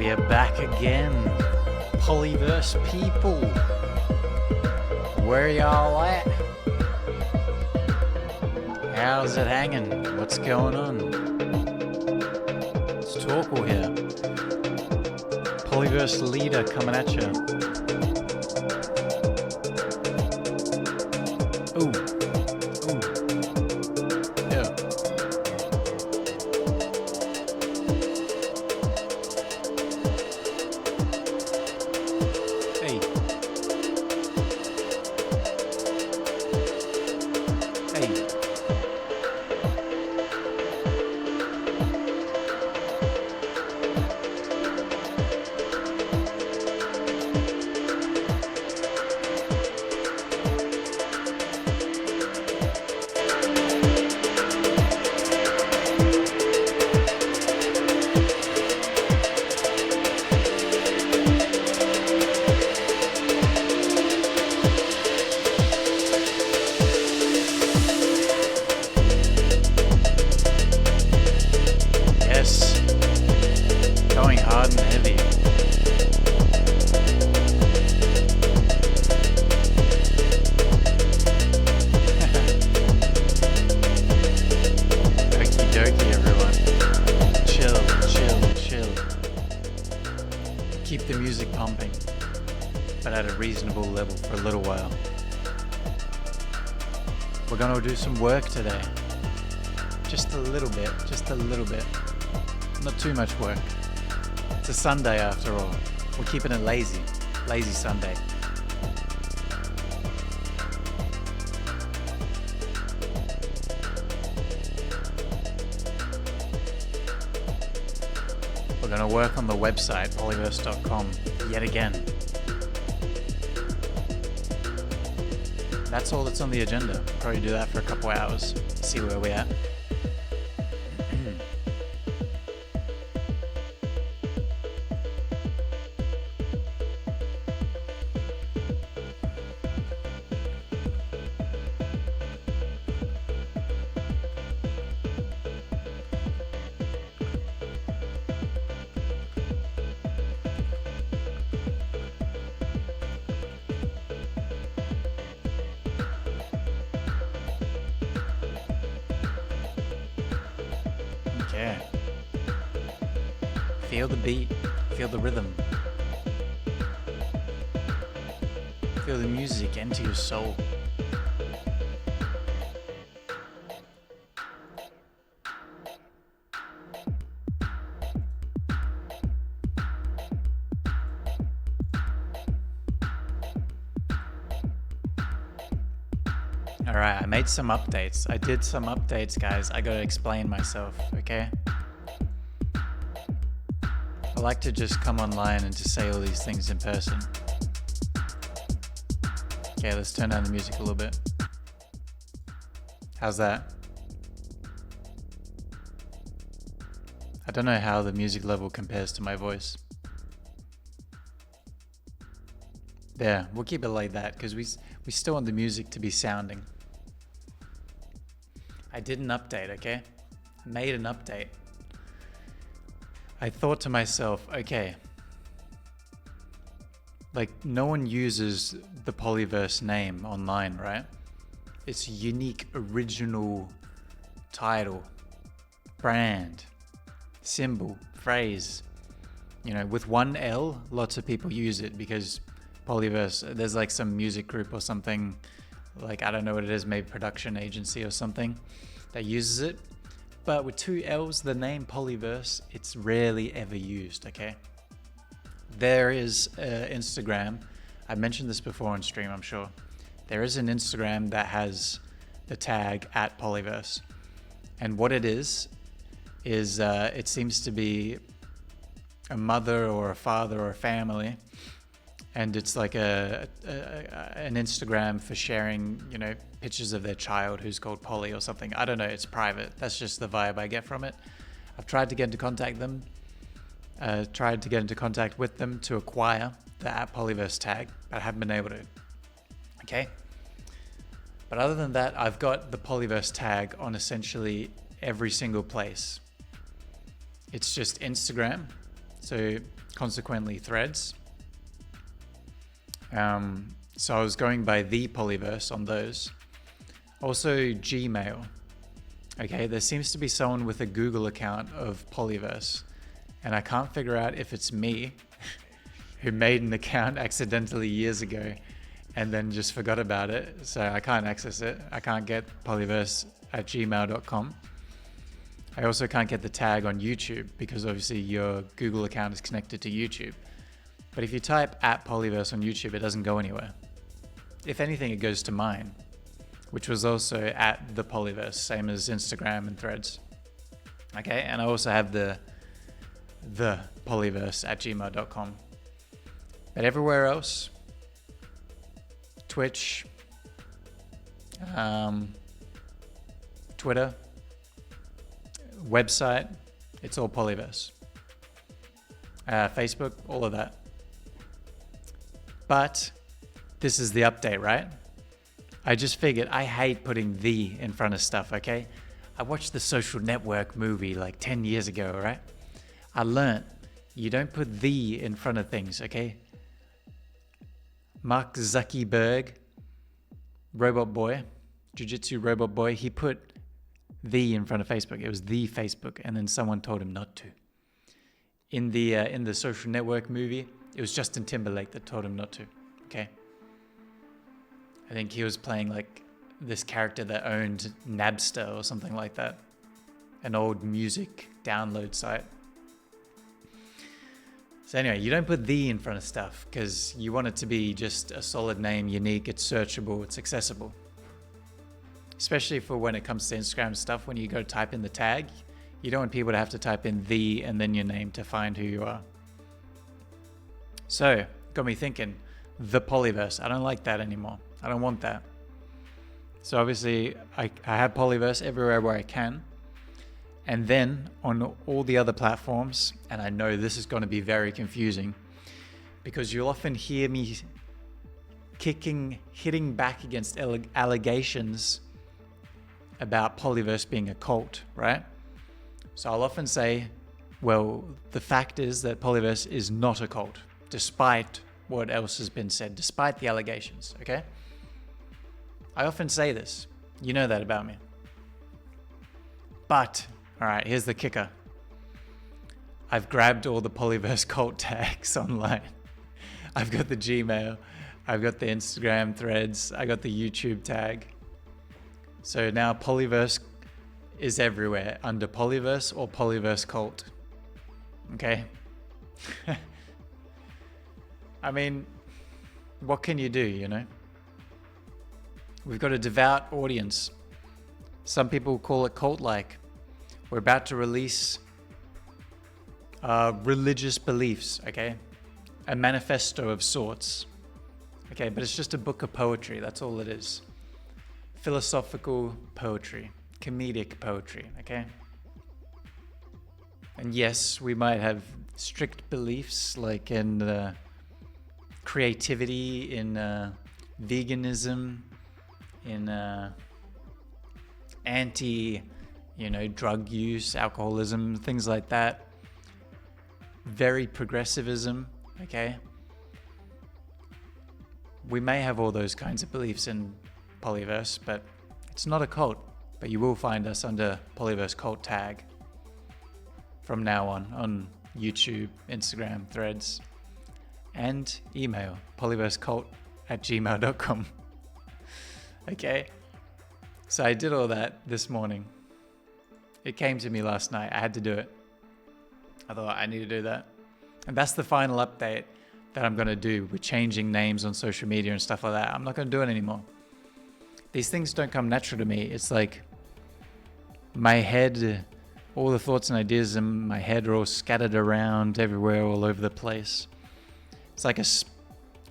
We are back again, Polyverse people. Where y'all at? How's it hanging? What's going on? It's Torkel here, Polyverse leader coming at you. Ooh, yeah. Hey. Going hard and heavy. Okie dokie, everyone. Chill. Keep the music pumping, but at a reasonable level for a little while. We're gonna do some work today. Just a little bit. Not too much work. It's a Sunday after all. We're keeping it lazy. Lazy Sunday. We're going to work on the website, polyverse.com, yet again. That's all that's on the agenda. Probably do that for a couple hours. See where we're at. Okay. Feel the beat, feel the rhythm. Feel the music enter your soul. Alright, I made some updates. I did some updates, guys. I gotta explain myself, okay? I like to just come online and just say all these things in person. Okay, let's turn down the music a little bit. How's that? I don't know how the music level compares to my voice. There, we'll keep it like that because we still want the music to be sounding. I did an update, okay? I made an update. I thought to myself, okay, like no one uses the Polyverse name online, right? It's a unique, original title, brand, symbol, phrase. You know, with one L, lots of people use it because Polyverse, there's like some music group or something, like I don't know what it is, maybe production agency or something that uses it. But with two L's, the name Polyverse, it's rarely ever used, okay? There is Instagram. I mentioned this before on stream, I'm sure. There is an Instagram that has the tag @Polyverse. And what it is it seems to be a mother or a father or a family. And it's like an Instagram for sharing, you know, pictures of their child who's called Polly or something. I don't know, it's private. That's just the vibe I get from it. I've tried to get into contact with them to acquire the @Polyverse tag, but I haven't been able to. Okay? But other than that, I've got the Polyverse tag on essentially every single place. It's just Instagram. So consequently Threads. So I was going by the Polyverse on those. Also Gmail. Okay, there seems to be someone with a Google account of Polyverse, and I can't figure out if it's me who made an account accidentally years ago and then just forgot about it, so I can't access it. I can't get polyverse@gmail.com. I also can't get the tag on YouTube because obviously your Google account is connected to YouTube. But if you type @Polyverse on YouTube, it doesn't go anywhere. If anything, it goes to mine, which was also @the Polyverse, same as Instagram and Threads. Okay, and I also have the Polyverse@gmail.com. But everywhere else, Twitch, Twitter, website, it's all Polyverse. Facebook, all of that. But this is the update, right? I just figured I hate putting the in front of stuff, okay? I watched the Social Network movie like 10 years ago, right? I learned you don't put the in front of things, okay? Mark Zuckerberg, Robot Boy, Jiu-Jitsu Robot Boy, he put the in front of Facebook. It was the Facebook, and then someone told him not to. In the Social Network movie, it was Justin Timberlake that told him not to, okay? I think he was playing like this character that owned Napster or something like that. An old music download site. So anyway, you don't put the in front of stuff because you want it to be just a solid name, unique, it's searchable, it's accessible. Especially for when it comes to Instagram stuff, when you go type in the tag, you don't want people to have to type in the and then your name to find who you are. So, got me thinking, the Polyverse, I don't like that anymore. I don't want that. So obviously, I have Polyverse everywhere where I can. And then on all the other platforms, and I know this is going to be very confusing, because you'll often hear me hitting back against allegations about Polyverse being a cult, right? So I'll often say, well, the fact is that Polyverse is not a cult, despite what else has been said, despite the allegations, okay? I often say this. You know that about me. But, all right, here's the kicker. I've grabbed all the Polyverse cult tags online. I've got the Gmail, I've got the Instagram Threads, I got the YouTube tag. So now Polyverse is everywhere under Polyverse or Polyverse cult. Okay? I mean, what can you do, you know? We've got a devout audience. Some people call it cult-like. We're about to release religious beliefs, okay? A manifesto of sorts. Okay, but it's just a book of poetry, that's all it is. Philosophical poetry, comedic poetry, okay? And yes, we might have strict beliefs like in creativity, in veganism, in anti, drug use, alcoholism, things like that. Very progressivism, okay? We may have all those kinds of beliefs in Polyverse, but it's not a cult. But you will find us under Polyverse cult tag from now on YouTube, Instagram, Threads, and email, polyversecult@gmail.com. Okay, so I did all that this morning. It came to me last night. I had to do it. I thought I need to do that. And that's the final update that I'm going to do with changing names on social media and stuff like that. I'm not going to do it anymore. These things don't come natural to me. It's like my head, all the thoughts and ideas in my head are all scattered around everywhere, all over the place. It's like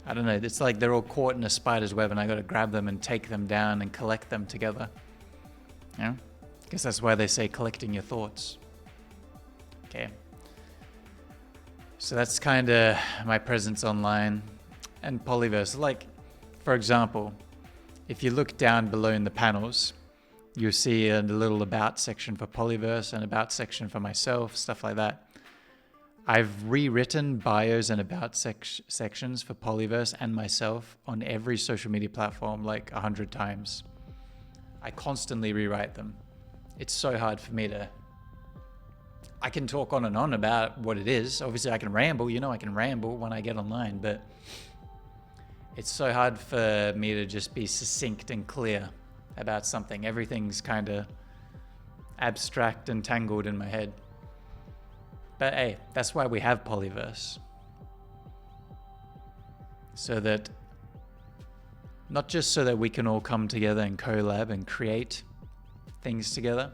I don't know, it's like they're all caught in a spider's web and I got to grab them and take them down and collect them together. Yeah? I guess that's why they say collecting your thoughts. Okay. So that's kind of my presence online and Polyverse. Like, for example, if you look down below in the panels, you'll see a little about section for Polyverse and about section for myself, stuff like that. I've rewritten bios and about sections for Polyverse and myself on every social media platform like 100 times. I constantly rewrite them. It's so hard for me to... I can talk on and on about what it is. Obviously, I can ramble. You know I can ramble when I get online, but it's so hard for me to just be succinct and clear about something. Everything's kind of abstract and tangled in my head. But hey, that's why we have Polyverse. So that, not just so that we can all come together and collab and create things together.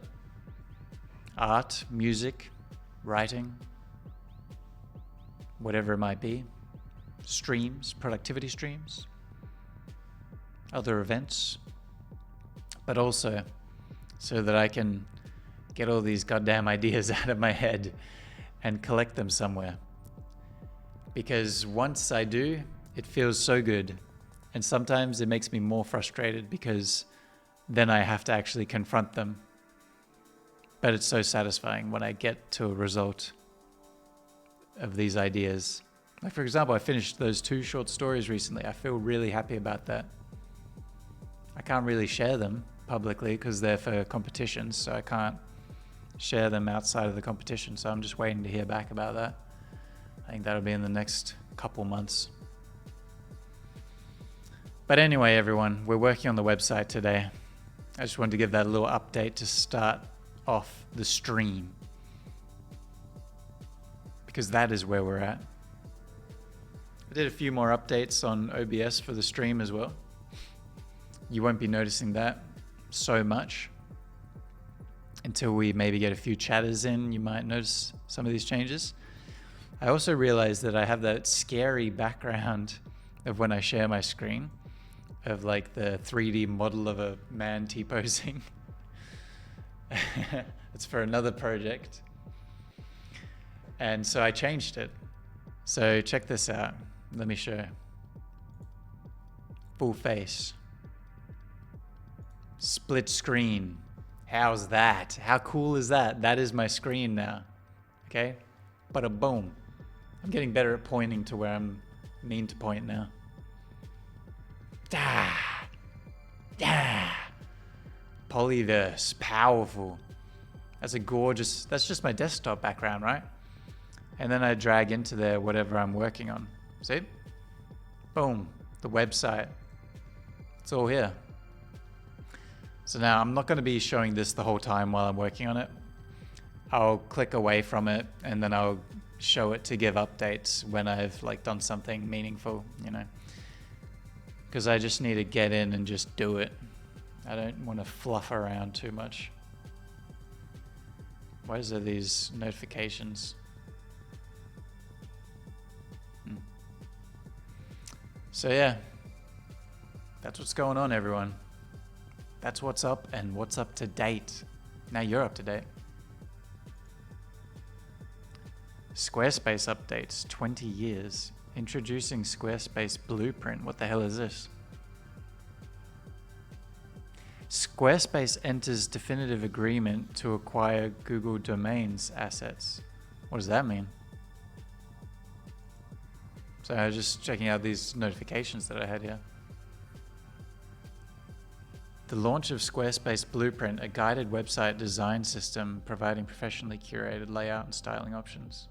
Art, music, writing, whatever it might be. Streams, productivity streams, other events. But also so that I can get all these goddamn ideas out of my head and collect them somewhere. Because once I do, it feels so good. And sometimes it makes me more frustrated because then I have to actually confront them. But it's so satisfying when I get to a result of these ideas. Like, for example, I finished those 2 short stories recently. I feel really happy about that. I can't really share them publicly because they're for competitions, so I can't share them outside of the competition, so I'm just waiting to hear back about that. I think that'll be in the next couple months. But anyway, everyone, we're working on the website today. I just wanted to give that a little update to start off the stream, because that is where we're at. I did a few more updates on OBS for the stream as well. You won't be noticing that so much. Until we maybe get a few chatters in, you might notice some of these changes. I also realized that I have that scary background of when I share my screen, of like the 3D model of a man T-posing. It's for another project. And so I changed it. So check this out. Let me show. Full face. Split screen. How's that? How cool is that? That is my screen now. Okay? Bada boom. I'm getting better at pointing to where I'm mean to point now. Polyverse, powerful. That's a gorgeous, that's just my desktop background, right? And then I drag into there whatever I'm working on. See? Boom, the website. It's all here. So now I'm not going to be showing this the whole time while I'm working on it. I'll click away from it and then I'll show it to give updates when I've like done something meaningful, you know. Because I just need to get in and just do it. I don't want to fluff around too much. Why is there these notifications? So yeah, that's what's going on, everyone. That's what's up and what's up to date. Now you're up to date. Squarespace updates, 20 years. Introducing Squarespace Blueprint. What the hell is this? Squarespace enters definitive agreement to acquire Google Domains assets. What does that mean? So I was just checking out these notifications that I had here. The launch of Squarespace Blueprint, a guided website design system providing professionally curated layout and styling options.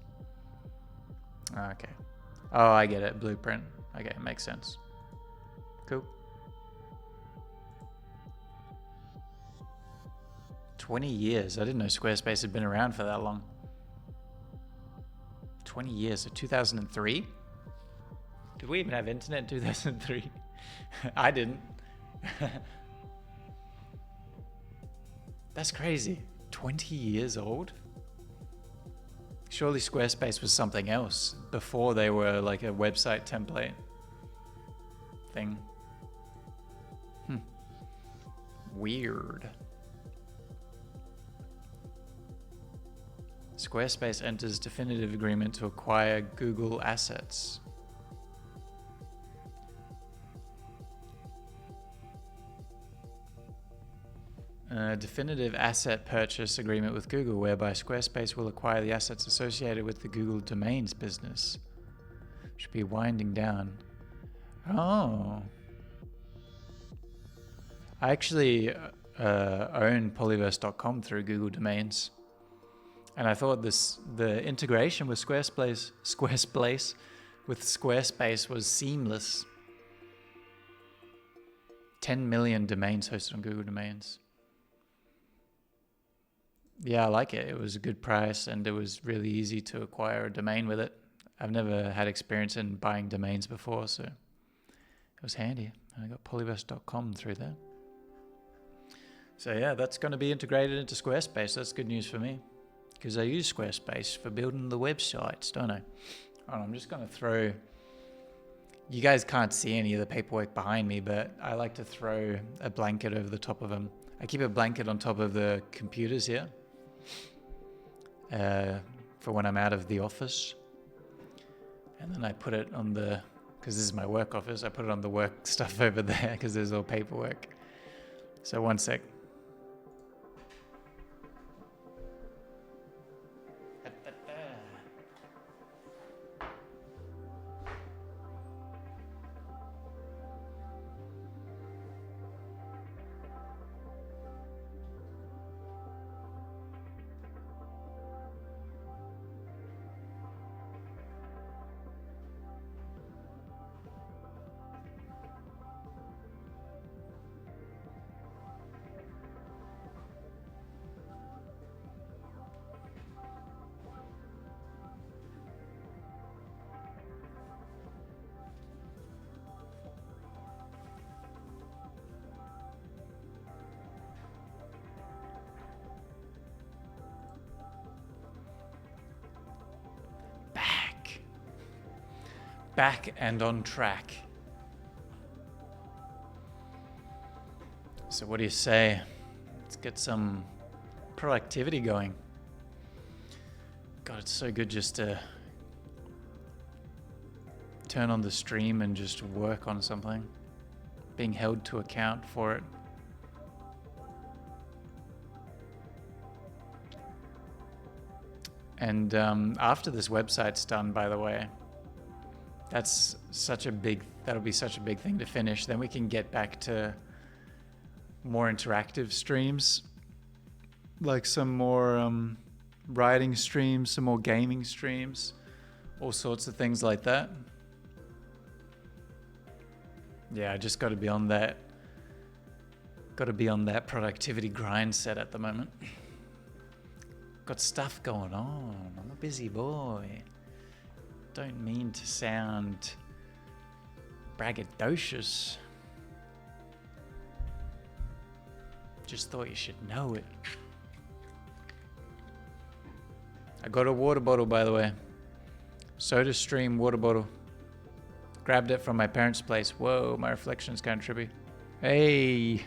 Okay. Oh, I get it. Blueprint. Okay, it makes sense. Cool. 20 years. I didn't know Squarespace had been around for that long. 20 years. So 2003? Did we even have internet in 2003? I didn't. That's crazy. 20 years old? Surely Squarespace was something else before they were like a website template thing. Weird. Squarespace enters definitive agreement to acquire Google assets. definitive asset purchase agreement with Google, whereby Squarespace will acquire the assets associated with the Google Domains business. Should be winding down. Oh. I actually own polyverse.com through Google Domains. And I thought the integration with Squarespace was seamless. 10 million domains hosted on Google Domains. Yeah, I like it. It was a good price and it was really easy to acquire a domain with it. I've never had experience in buying domains before, so it was handy. And I got polyverse.com through there. So yeah, that's going to be integrated into Squarespace. That's good news for me because I use Squarespace for building the websites, don't I? I'm just going to throw... You guys can't see any of the paperwork behind me, but I like to throw a blanket over the top of them. I keep a blanket on top of the computers here for when I'm out of the office. And then I put it on the... Because this is my work office, I put it on the work stuff over there because there's all paperwork. So one sec. Back and on track. So what do you say? Let's get some productivity going. God, it's so good just to turn on the stream and just work on something. Being held to account for it. And after this website's done, by the way, that'll be such a big thing to finish. Then we can get back to more interactive streams, like some more writing streams, some more gaming streams, all sorts of things like that. Yeah, I just got to be on that. Got to be on that productivity grind set at the moment. Got stuff going on. I'm a busy boy. Don't mean to sound braggadocious. Just thought you should know it. I got a water bottle, by the way. SodaStream water bottle. Grabbed it from my parents' place. Whoa, my reflection's kind of trippy. Hey!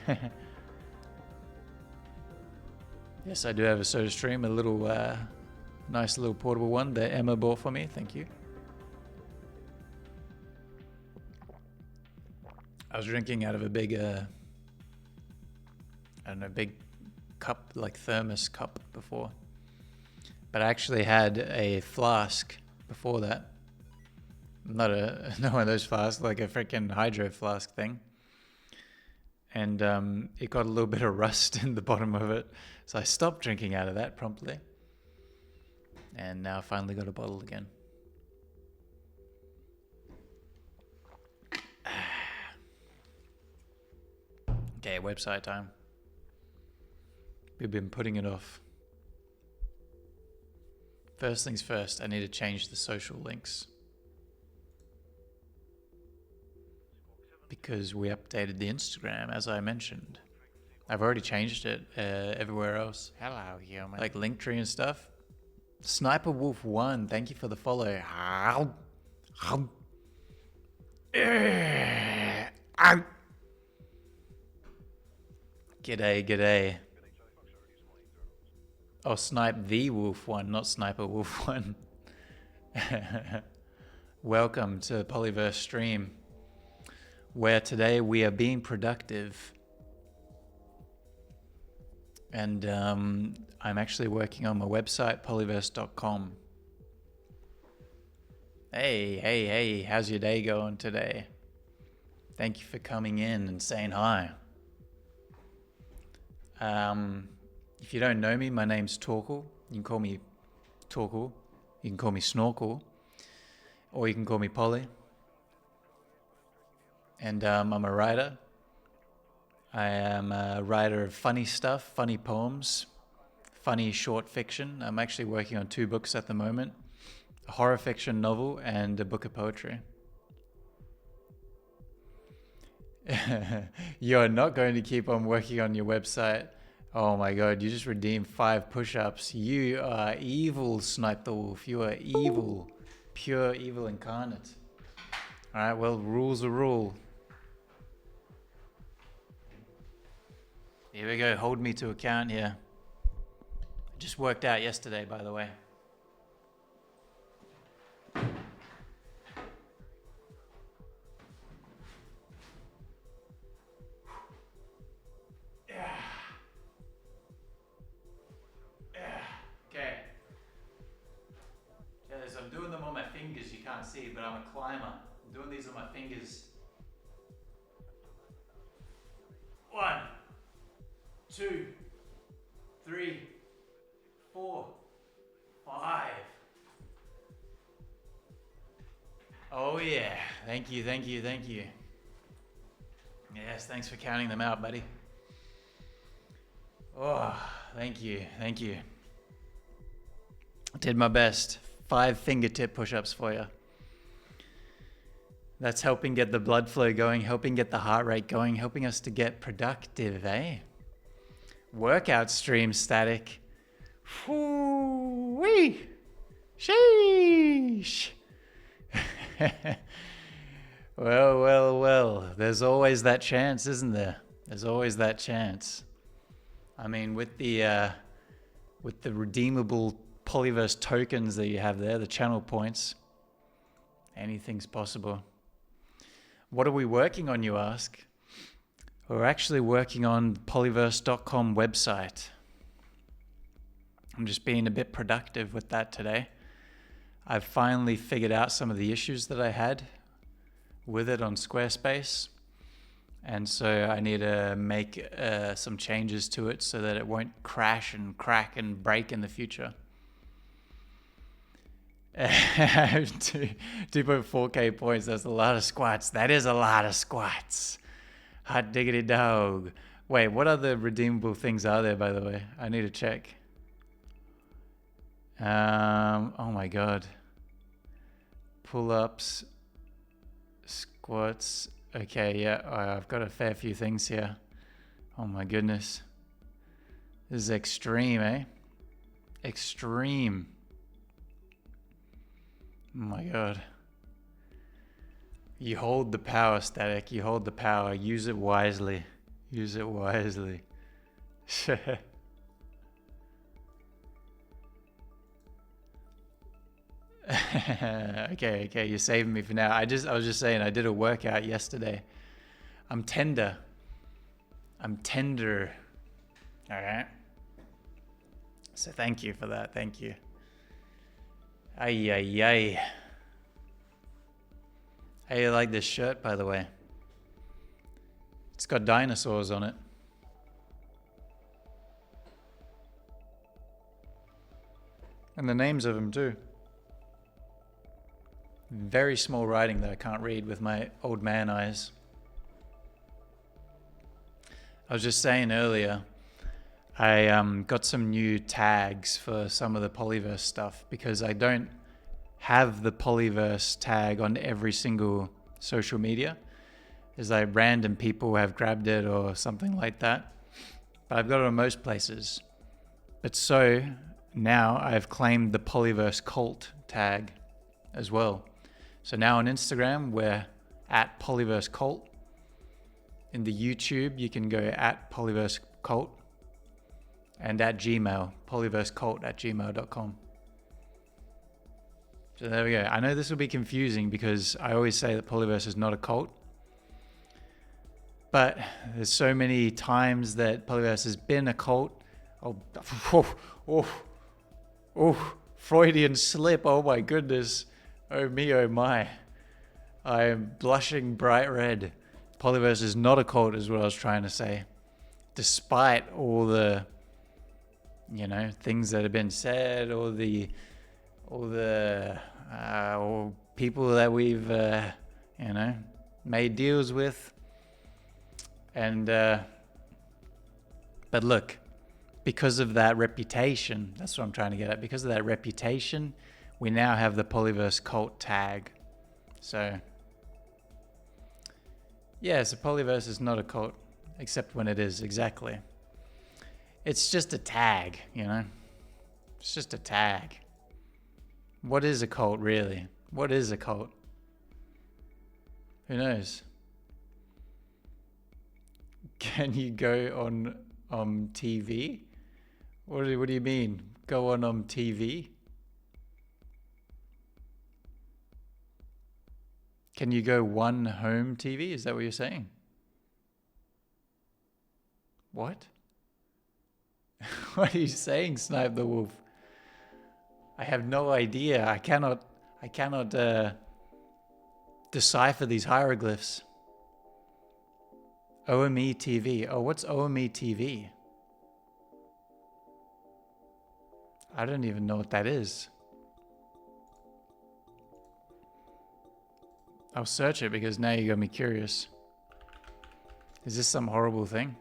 Yes, I do have a SodaStream, a little nice little portable one that Emma bought for me. Thank you. I was drinking out of a big, big cup, like thermos cup before. But I actually had a flask before that. Not one of those flasks, like a freaking hydro flask thing. And it got a little bit of rust in the bottom of it. So I stopped drinking out of that promptly. And now I finally got a bottle again. Okay, website time. We've been putting it off. First things first, I need to change the social links. Because we updated the Instagram, as I mentioned. I've already changed it everywhere else. Hello, human. Like Linktree and stuff. Sniper Wolf 1, thank you for the follow. G'day. Oh, Snipe the Wolf 1, not Sniper Wolf 1. Welcome to Polyverse Stream, where today we are being productive. And I'm actually working on my website, polyverse.com. Hey, how's your day going today? Thank you for coming in and saying hi. If you don't know me, my name's Torkel. You can call me Torkel. You can call me Snorkel. Or you can call me Polly. And I'm a writer. I am a writer of funny stuff, funny poems, funny short fiction. I'm actually working on 2 books at the moment. A horror fiction novel and a book of poetry. You're not going to keep on working on your website. Oh my god, you just redeemed 5 push-ups. You are evil, Snipe the Wolf. You are evil. Pure evil incarnate. Alright, well, rule's a rule. Here we go, hold me to account here. Just worked out yesterday, by the way. Okay. Guys, I'm doing them on my fingers, you can't see, but I'm a climber. I'm doing these on my fingers. 1, 2, 3, 4, 5. Oh yeah, thank you. Yes, thanks for counting them out, buddy. Oh, thank you. I did my best. 5 fingertip push-ups for you. That's helping get the blood flow going, helping get the heart rate going, helping us to get productive, eh? Workout stream static. Whoo-wee! Sheesh! Well. There's always that chance, isn't there? There's always that chance. I mean, with the redeemable Polyverse tokens that you have there, the channel points, anything's possible. What are we working on, you ask? We're actually working on the polyverse.com website. I'm just being a bit productive with that today. I've finally figured out some of the issues that I had with it on Squarespace. And so I need to make some changes to it so that it won't crash and crack and break in the future. 2.4k points, that's a lot of squats. That is a lot of squats. Hot diggity dog. Wait, what other redeemable things are there, by the way? I need to check. Oh my god. Pull-ups, squats. Okay, yeah, I've got a fair few things here. Oh my goodness. This is extreme, eh? Extreme. Oh my god. You hold the power, Static. You hold the power. Use it wisely. Use it wisely. Okay, you're saving me for now. I was just saying, I did a workout yesterday. I'm tender. Alright. So thank you for that. Thank you. Ay. How you like this shirt, by the way? It's got dinosaurs on it. And the names of them too. Very small writing that I can't read with my old man eyes. I was just saying earlier, I got some new tags for some of the Polyverse stuff because I don't have the Polyverse tag on every single social media. There's like random people have grabbed it or something like that. But I've got it on most places. But so now I've claimed the Polyverse cult tag as well. So now on Instagram, we're at Polyverse Cult. In the YouTube, you can go at Polyverse Cult. And at Gmail, polyversecult@gmail.com. So there we go. I know this will be confusing because I always say that Polyverse is not a cult. But there's so many times that Polyverse has been a cult. Oh, oh, Freudian slip. Oh my goodness. Oh me, oh my. I am blushing bright red. Polyverse is not a cult, is what I was trying to say. Despite all the, things that have been said, all the people that we've, made deals with. And, but look, because of that reputation, that's what I'm trying to get at. Because of that reputation, we now have the Polyverse cult tag. So, yeah, so Polyverse is not a cult, except when it is, exactly. It's just a tag, It's just a tag. What is a cult, really? What is a cult? Who knows? Can you go on TV? What do you mean? Go on TV? Can you go one home TV? Is that what you're saying? What? What are you saying, Snipe the Wolf? I have no idea. I cannot decipher these hieroglyphs. OME TV. Oh, what's OME TV? I don't even know what that is. I'll search it because now you got me curious. Is this some horrible thing?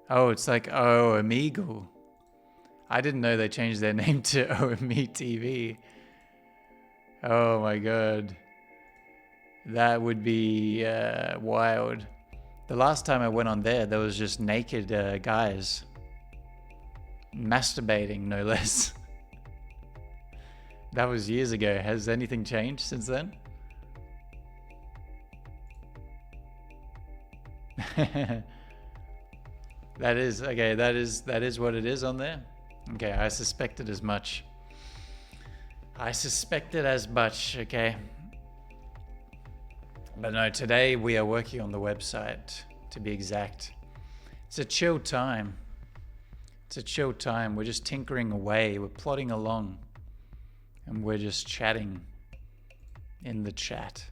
Oh, it's like Oh Amigo. I didn't know they changed their name to OME TV. Oh my god. That would be wild. The last time I went on there was just naked guys. Masturbating, no less. That was years ago. Has anything changed since then? That is what it is on there. Okay, I suspected as much. Okay. But no, today we are working on the website, to be exact. It's a chill time. We're just tinkering away. We're plodding along. And we're just chatting in the chat.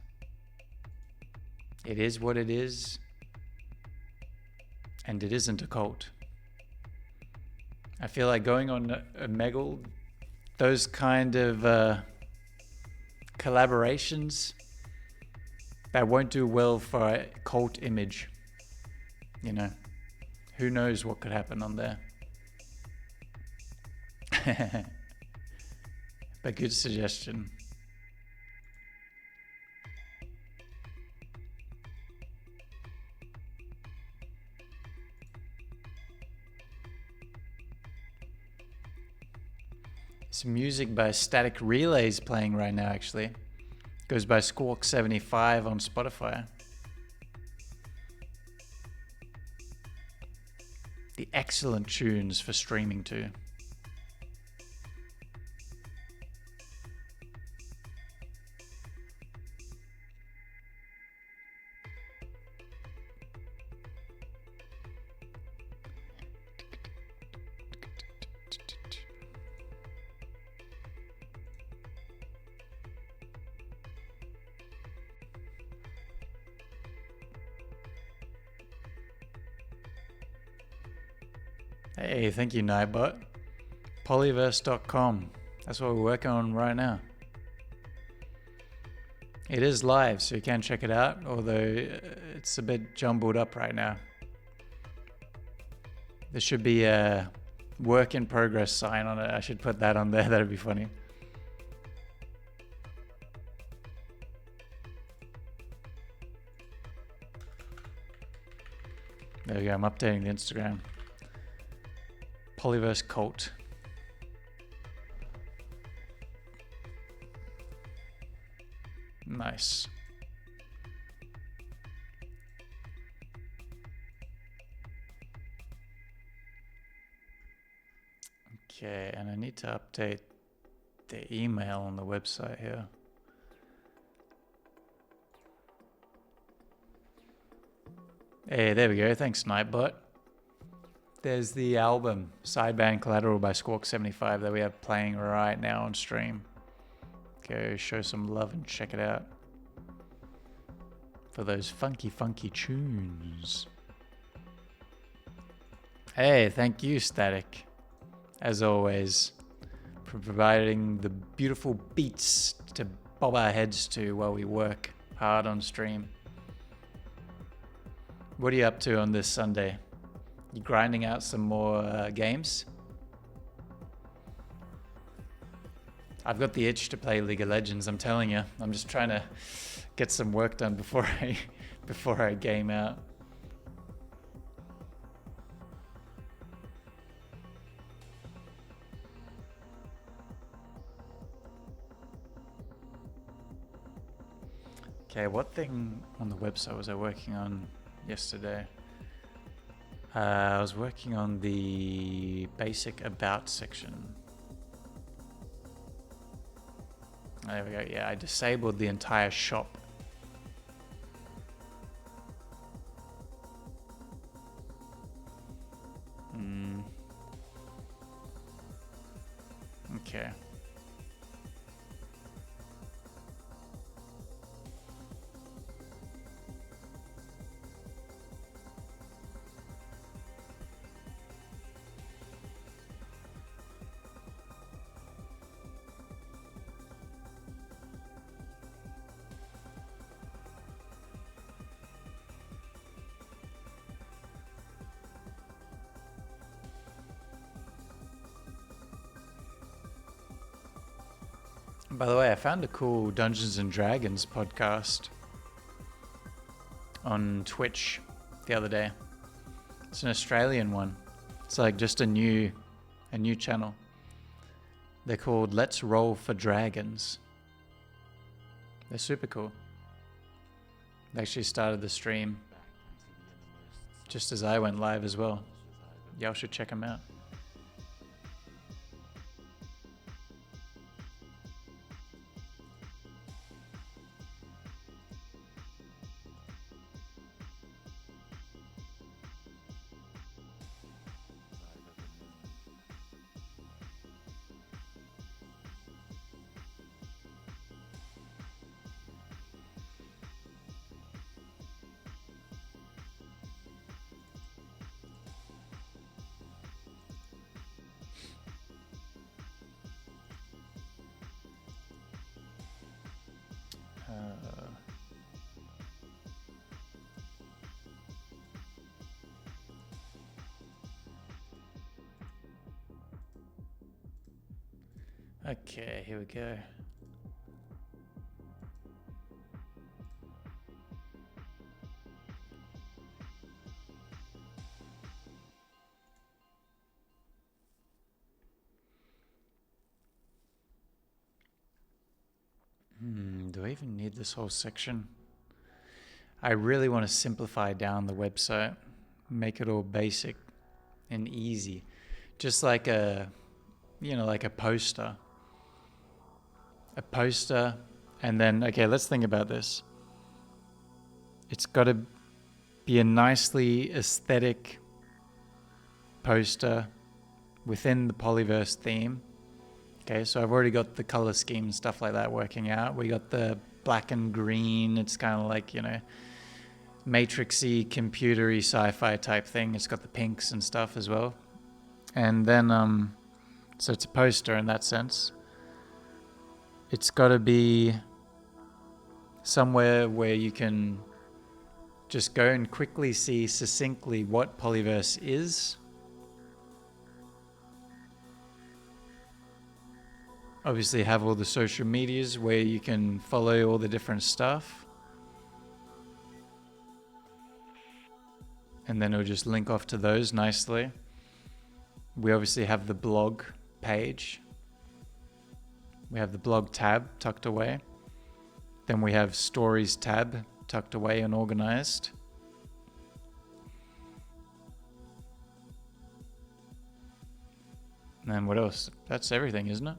It is what it is. And it isn't a cult. I feel like going on Omegle, those kind of collaborations, that won't do well for a cult image. Who knows what could happen on there. But good suggestion. Some music by Static Relays playing right now, actually. Goes by Squawk75 on Spotify. The excellent tunes for streaming too. Hey, thank you, Nightbot. Polyverse.com. That's what we're working on right now. It is live, so you can check it out, although it's a bit jumbled up right now. There should be a work in progress sign on it. I should put that on there. That'd be funny. There we go. I'm updating the Instagram. Polyverse cult. Nice. Okay, and I need to update the email on the website here. Hey, there we go. Thanks, Nightbot. There's the album Sideband Collateral by Squawk75 that we have playing right now on stream. Go show some love and check it out for those funky tunes. Hey, thank you, Static, as always, for providing the beautiful beats to bob our heads to while we work hard on stream. What are you up to on this Sunday? You grinding out some more games? I've got the itch to play League of Legends, I'm telling you. I'm just trying to get some work done before I game out. Okay, what thing on the website was I working on yesterday? I was working on the basic about section. There we go. Yeah, I disabled the entire shop. Okay. By the way, I found a cool Dungeons and Dragons podcast on Twitch the other day. It's an Australian one. It's like just a new channel. They're called Let's Roll for Dragons. They're super cool. They actually started the stream just as I went live as well. Y'all should check them out. Okay, here we go. Do I even need this whole section? I really want to simplify down the website, make it all basic and easy. Just like a, like a poster. A poster, and then, okay, let's think about this. It's got to be a nicely aesthetic poster within the Polyverse theme. Okay, so I've already got the color scheme and stuff like that working out. We got the black and green. It's kind of like, matrixy, computery, sci-fi type thing. It's got the pinks and stuff as well. And then, so it's a poster in that sense. It's got to be somewhere where you can just go and quickly see succinctly what Polyverse is. Obviously have all the social medias where you can follow all the different stuff. And then it'll just link off to those nicely. We obviously have the blog page. We have the blog tab tucked away. Then we have stories tab tucked away and organized. And then what else? That's everything, isn't it?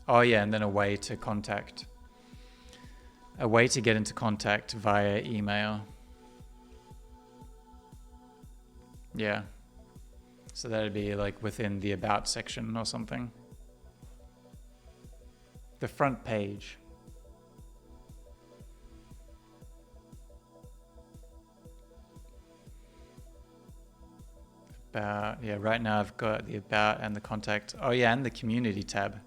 Oh yeah, and then a way to contact. A way to get into contact via email. Yeah. So that'd be like within the about section or something. The front page. About, yeah, right now I've got the about and the contact. Oh yeah, and the community tab.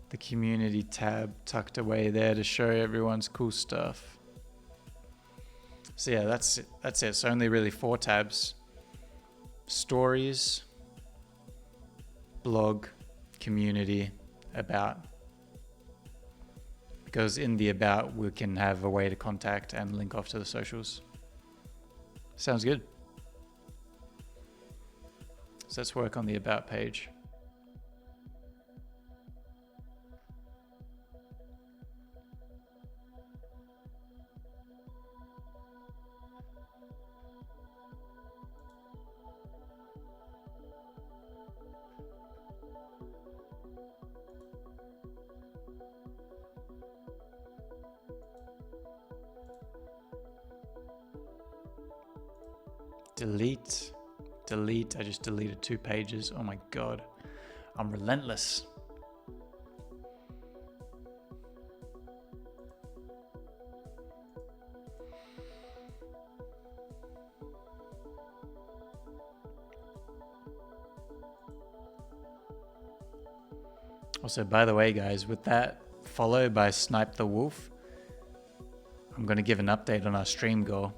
The community tab tucked away there to show everyone's cool stuff. So yeah, that's it. So only really 4 tabs. Stories, blog, community, about. Because in the about we can have a way to contact and link off to the socials. Sounds good. So let's work on the about page. Delete. I just deleted 2 pages. Oh my god. I'm relentless. Also, by the way, guys, with that follow by Snipe the Wolf, I'm going to give an update on our stream goal.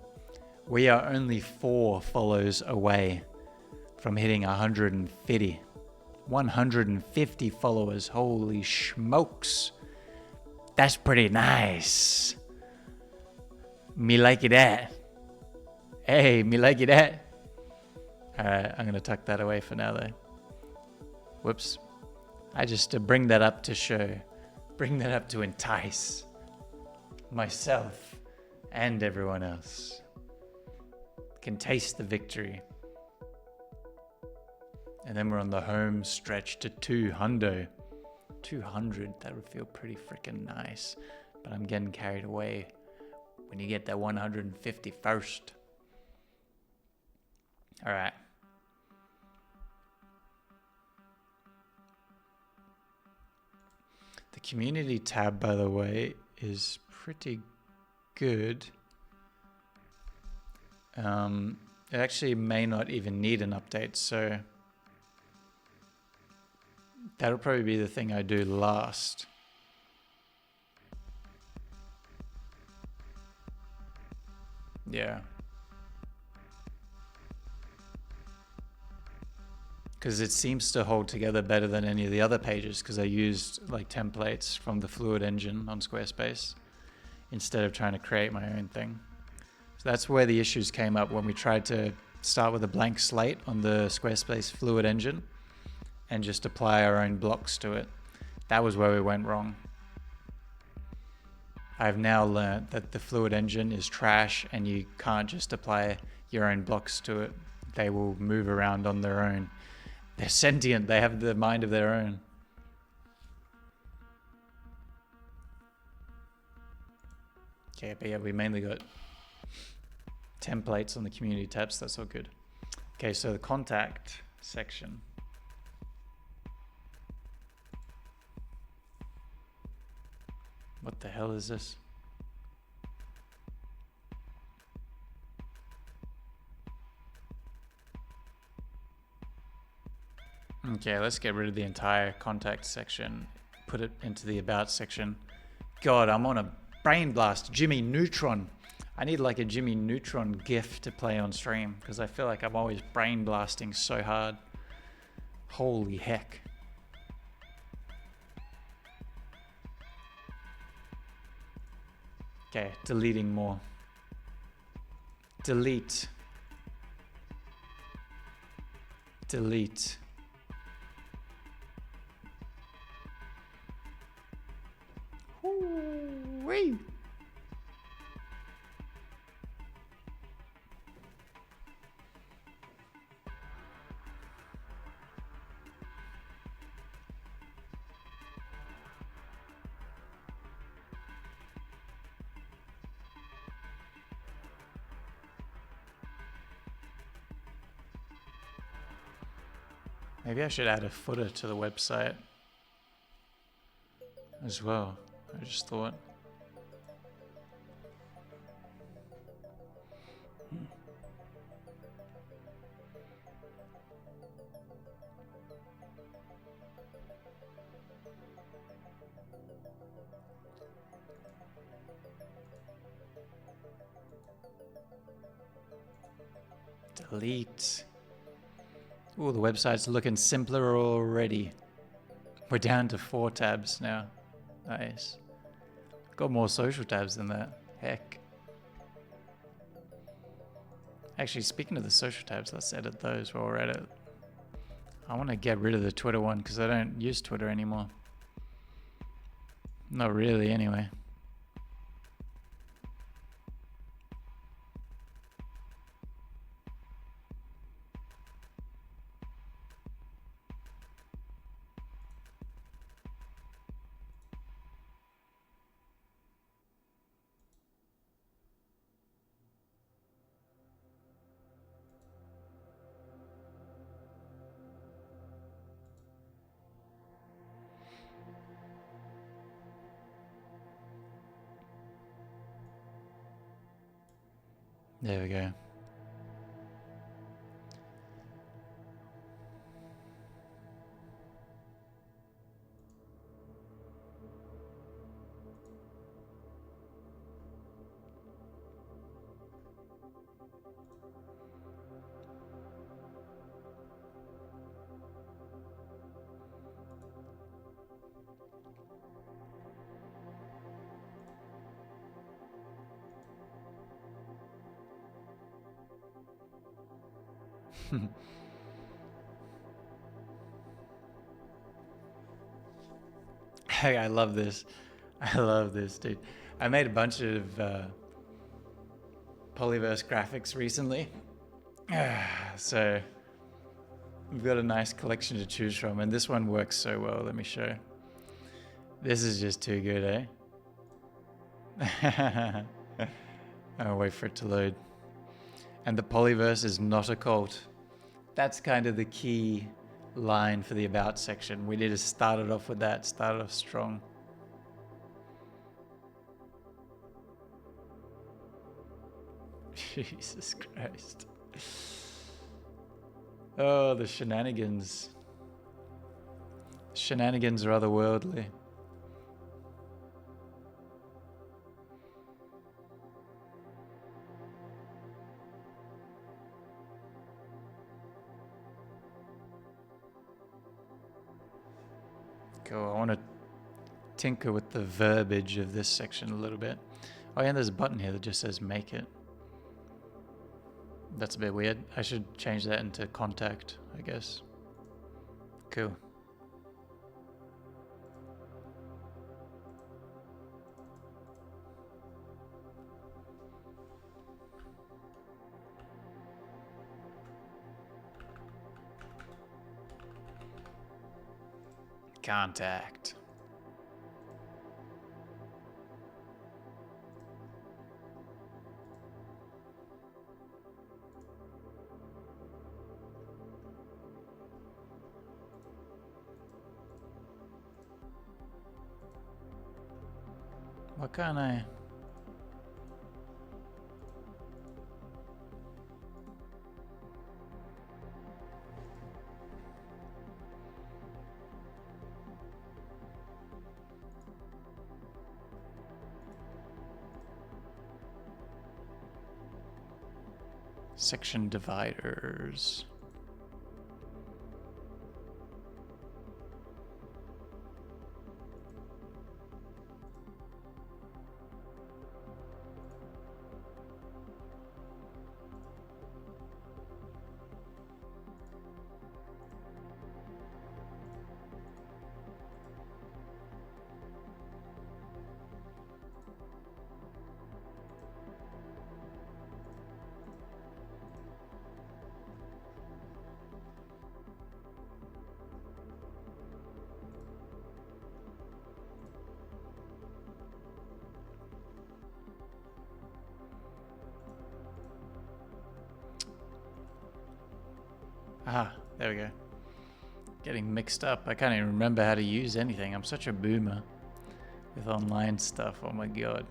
We are only 4 follows away from hitting 150. 150 followers. Holy smokes. That's pretty nice. Me like it that. Hey, me like it that. Alright, I'm going to tuck that away for now though. Whoops. I just bring that up to show. Bring that up to entice myself and everyone else. Can taste the victory. And then we're on the home stretch to 200. 200, that would feel pretty freaking nice. But I'm getting carried away when you get that 150 first. All right. The community tab, by the way, is pretty good. It actually may not even need an update, so that'll probably be the thing I do last. Yeah. Because it seems to hold together better than any of the other pages, because I used like templates from the Fluid engine on Squarespace instead of trying to create my own thing. So that's where the issues came up when we tried to start with a blank slate on the Squarespace Fluid engine and just apply our own blocks to it. That was where we went wrong. I've now learned that the Fluid engine is trash and you can't just apply your own blocks to it. They will move around on their own. They're sentient, they have the mind of their own. Okay, but yeah, we mainly got templates on the community tabs, that's all good. Okay, so the contact section. What the hell is this? Okay, let's get rid of the entire contact section, put it into the about section. God, I'm on a brain blast. Jimmy Neutron. I need like a Jimmy Neutron GIF to play on stream because I feel like I'm always brain blasting so hard. Holy heck. Okay, deleting more. Delete. Delete. Woo-wee. Maybe I should add a footer to the website as well. I just thought. Delete. Ooh, the website's looking simpler already. We're down to 4 tabs now. Nice. Got more social tabs than that. Heck. Actually, speaking of the social tabs, let's edit those while we're at it. I want to get rid of the Twitter one because I don't use Twitter anymore. Not really, anyway. There we go. Hey, I love this. I love this, dude. I made a bunch of polyverse graphics recently. So we've got a nice collection to choose from, and this one works so well. Let me show. This is just too good, eh? I'll wait for it to load. And the polyverse is not a cult. That's kind of the key line for the about section. We need to start it off with that, start it off strong. Jesus Christ. Oh, the shenanigans. Shenanigans are otherworldly. Cool. I want to tinker with the verbiage of this section a little bit. Oh yeah, there's a button here that just says make it. That's a bit weird. I should change that into contact, I guess. Cool. Contact. What can I... Section dividers. Ah, there we go. getting mixed up. I can't even remember how to use anything. I'm such a boomer with online stuff. Oh my god.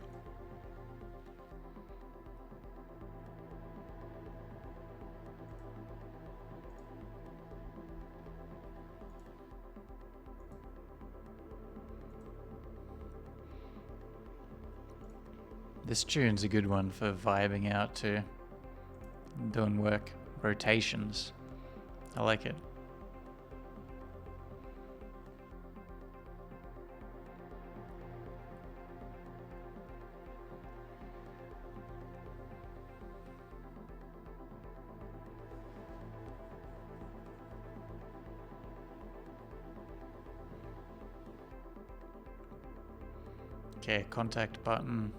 This tune's a good one for vibing out to, doing work. Rotations. I like it. Okay, contact button.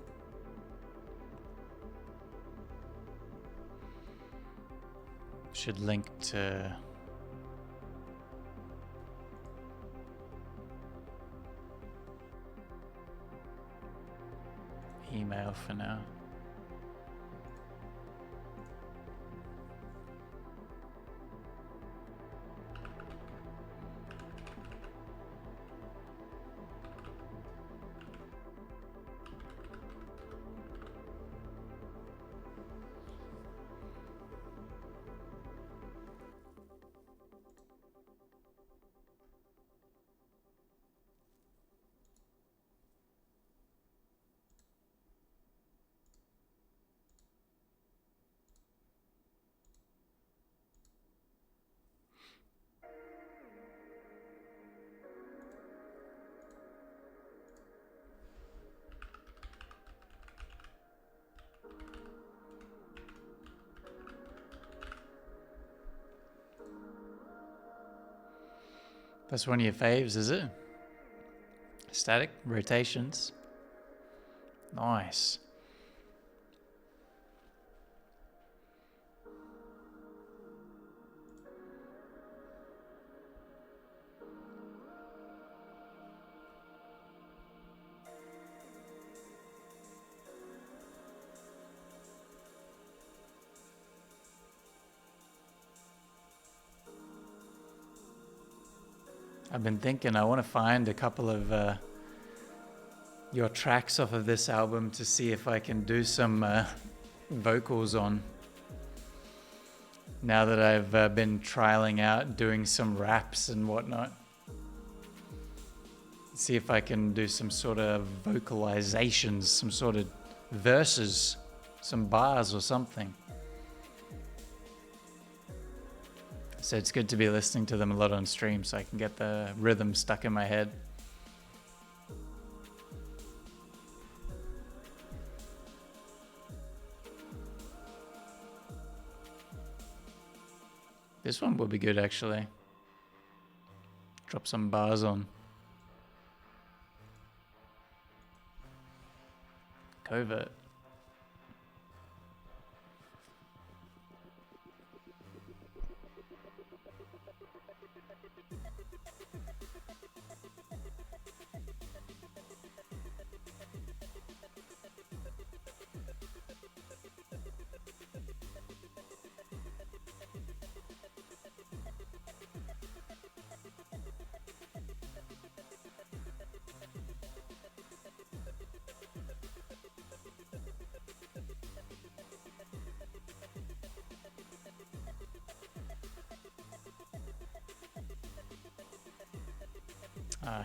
Should link to email for now. That's one of your faves, is it? Static rotations. Nice. I've been thinking I want to find a couple of your tracks off of this album to see if I can do some vocals on. Now that I've been trialing out doing some raps and whatnot. See if I can do some sort of vocalizations, some sort of verses, some bars or something. So it's good to be listening to them a lot on stream so I can get the rhythm stuck in my head. This one will be good actually. Drop some bars on. Covert.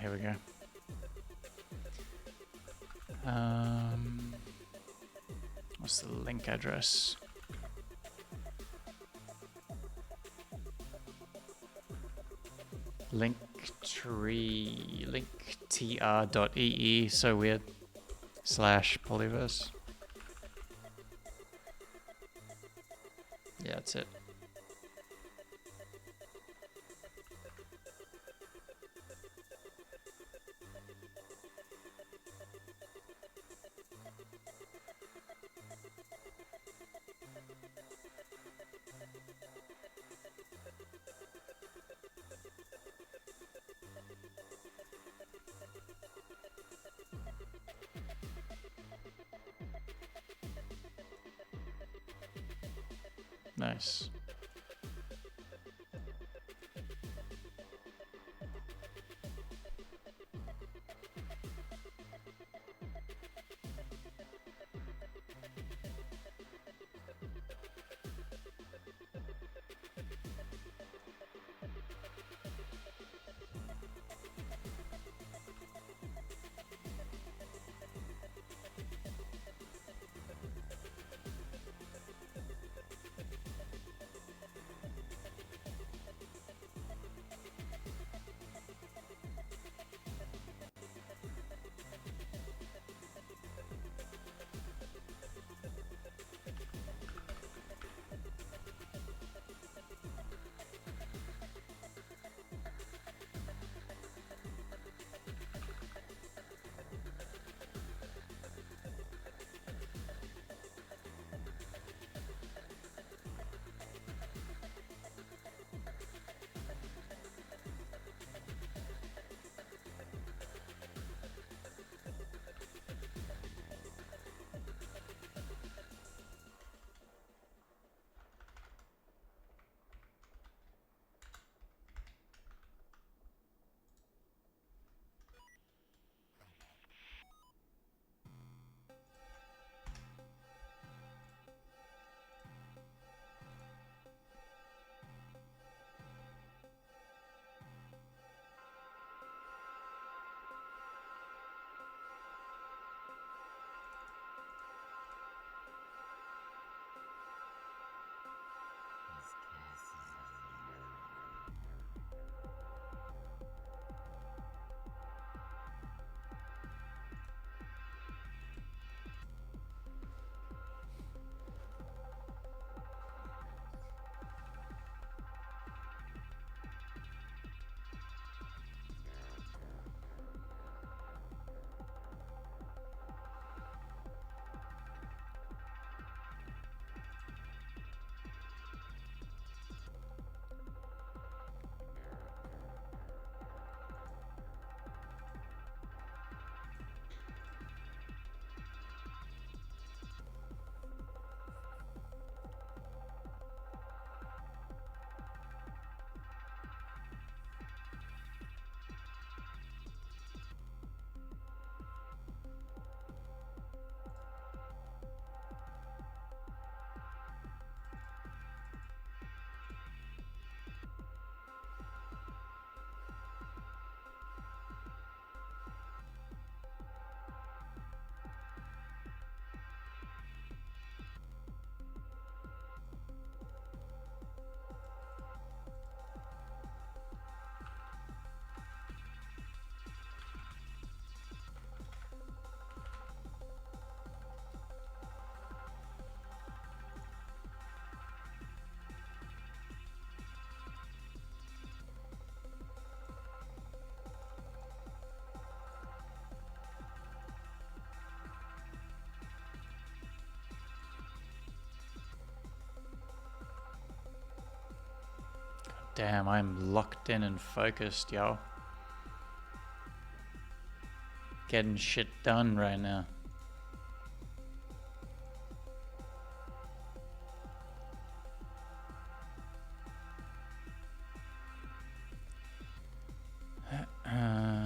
Here we go. What's the link address? Linktree, linktr.ee, so weird, /polyverse. Yeah, that's it. Nice. Damn, I'm locked in and focused, yo. Getting shit done right now. Hmm.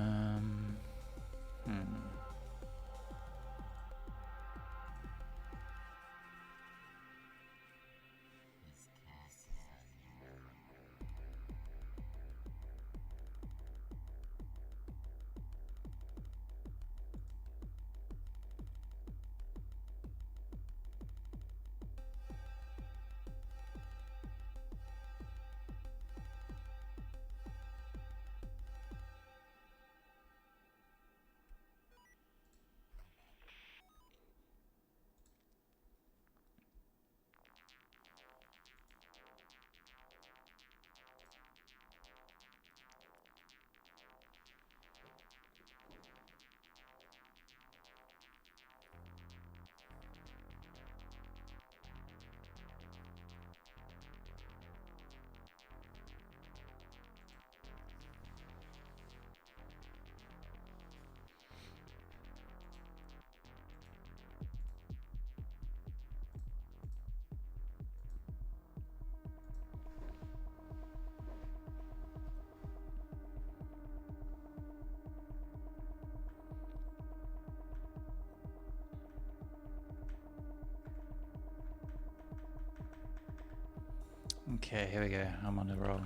Okay, here we go. I'm on the roll.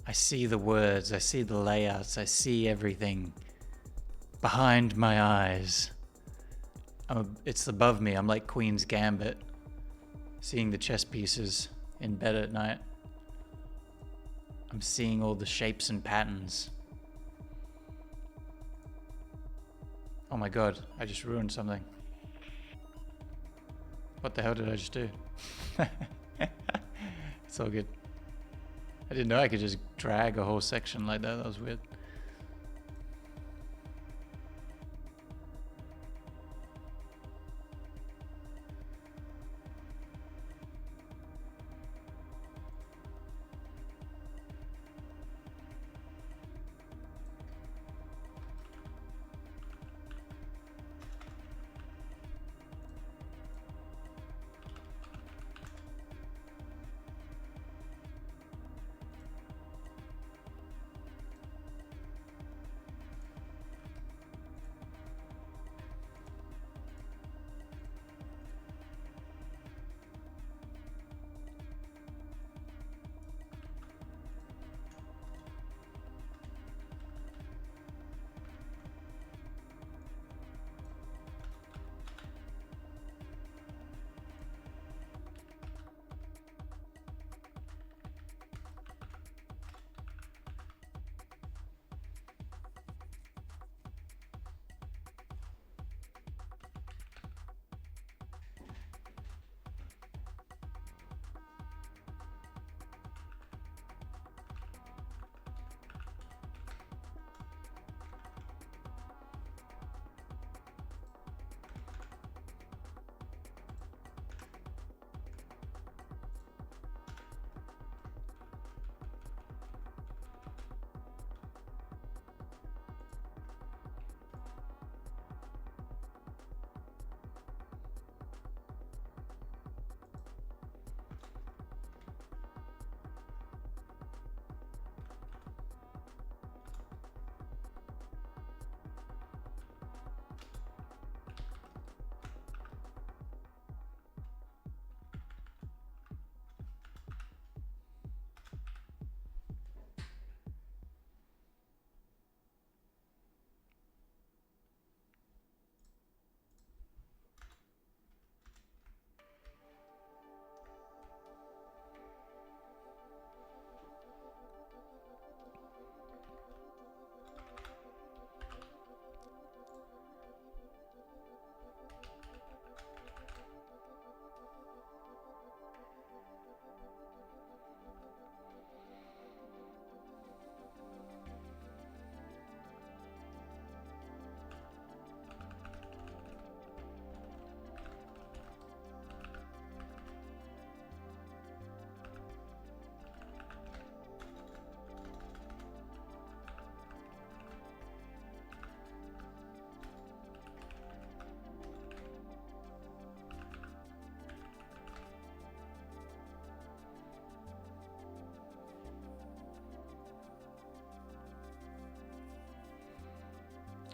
I see the words, I see the layouts, I see everything behind my eyes. It's above me. I'm like Queen's Gambit, seeing the chess pieces in bed at night. I'm seeing all the shapes and patterns. Oh my god, I just ruined something. What the hell did I just do? It's all good. I didn't know I could just drag a whole section like that. That was weird.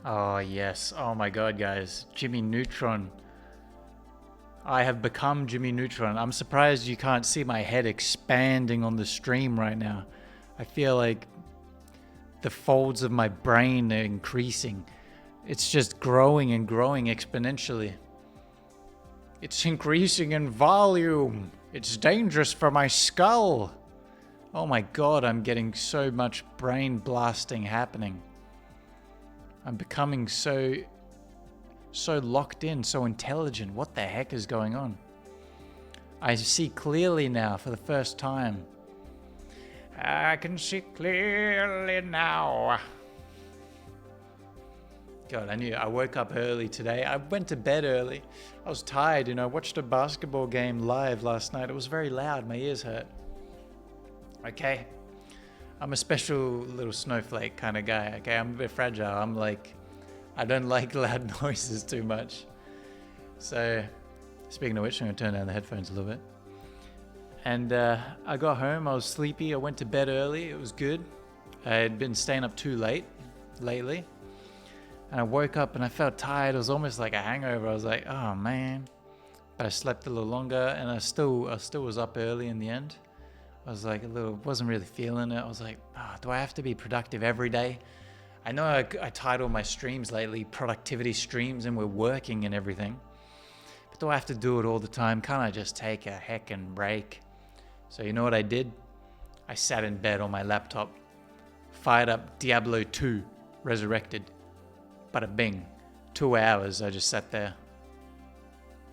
Oh, yes. Oh my god, guys. Jimmy Neutron. I have become Jimmy Neutron. I'm surprised you can't see my head expanding on the stream right now. I feel like the folds of my brain are increasing. It's just growing and growing exponentially. It's increasing in volume. It's dangerous for my skull. Oh my god, I'm getting so much brain blasting happening. I'm becoming so locked in, so intelligent. What the heck is going on? I see clearly now for the first time. I can see clearly now. God, I woke up early today. I went to bed early. I was tired, I watched a basketball game live last night. It was very loud. My ears hurt. Okay. I'm a special little snowflake kind of guy. Okay, I'm a bit fragile. I don't like loud noises too much. So, speaking of which, I'm going to turn down the headphones a little bit. And I got home, I was sleepy, I went to bed early, it was good. I had been staying up too late lately. And I woke up and I felt tired, it was almost like a hangover. I was like, oh man. But I slept a little longer and I still was up early in the end. I was like wasn't really feeling it. I was like, do I have to be productive every day? I know I title my streams lately productivity streams and we're working and everything. But do I have to do it all the time? Can't I just take a heckin' break? So you know what I did? I sat in bed on my laptop, fired up Diablo 2 Resurrected. Bada bing. 2 hours I just sat there.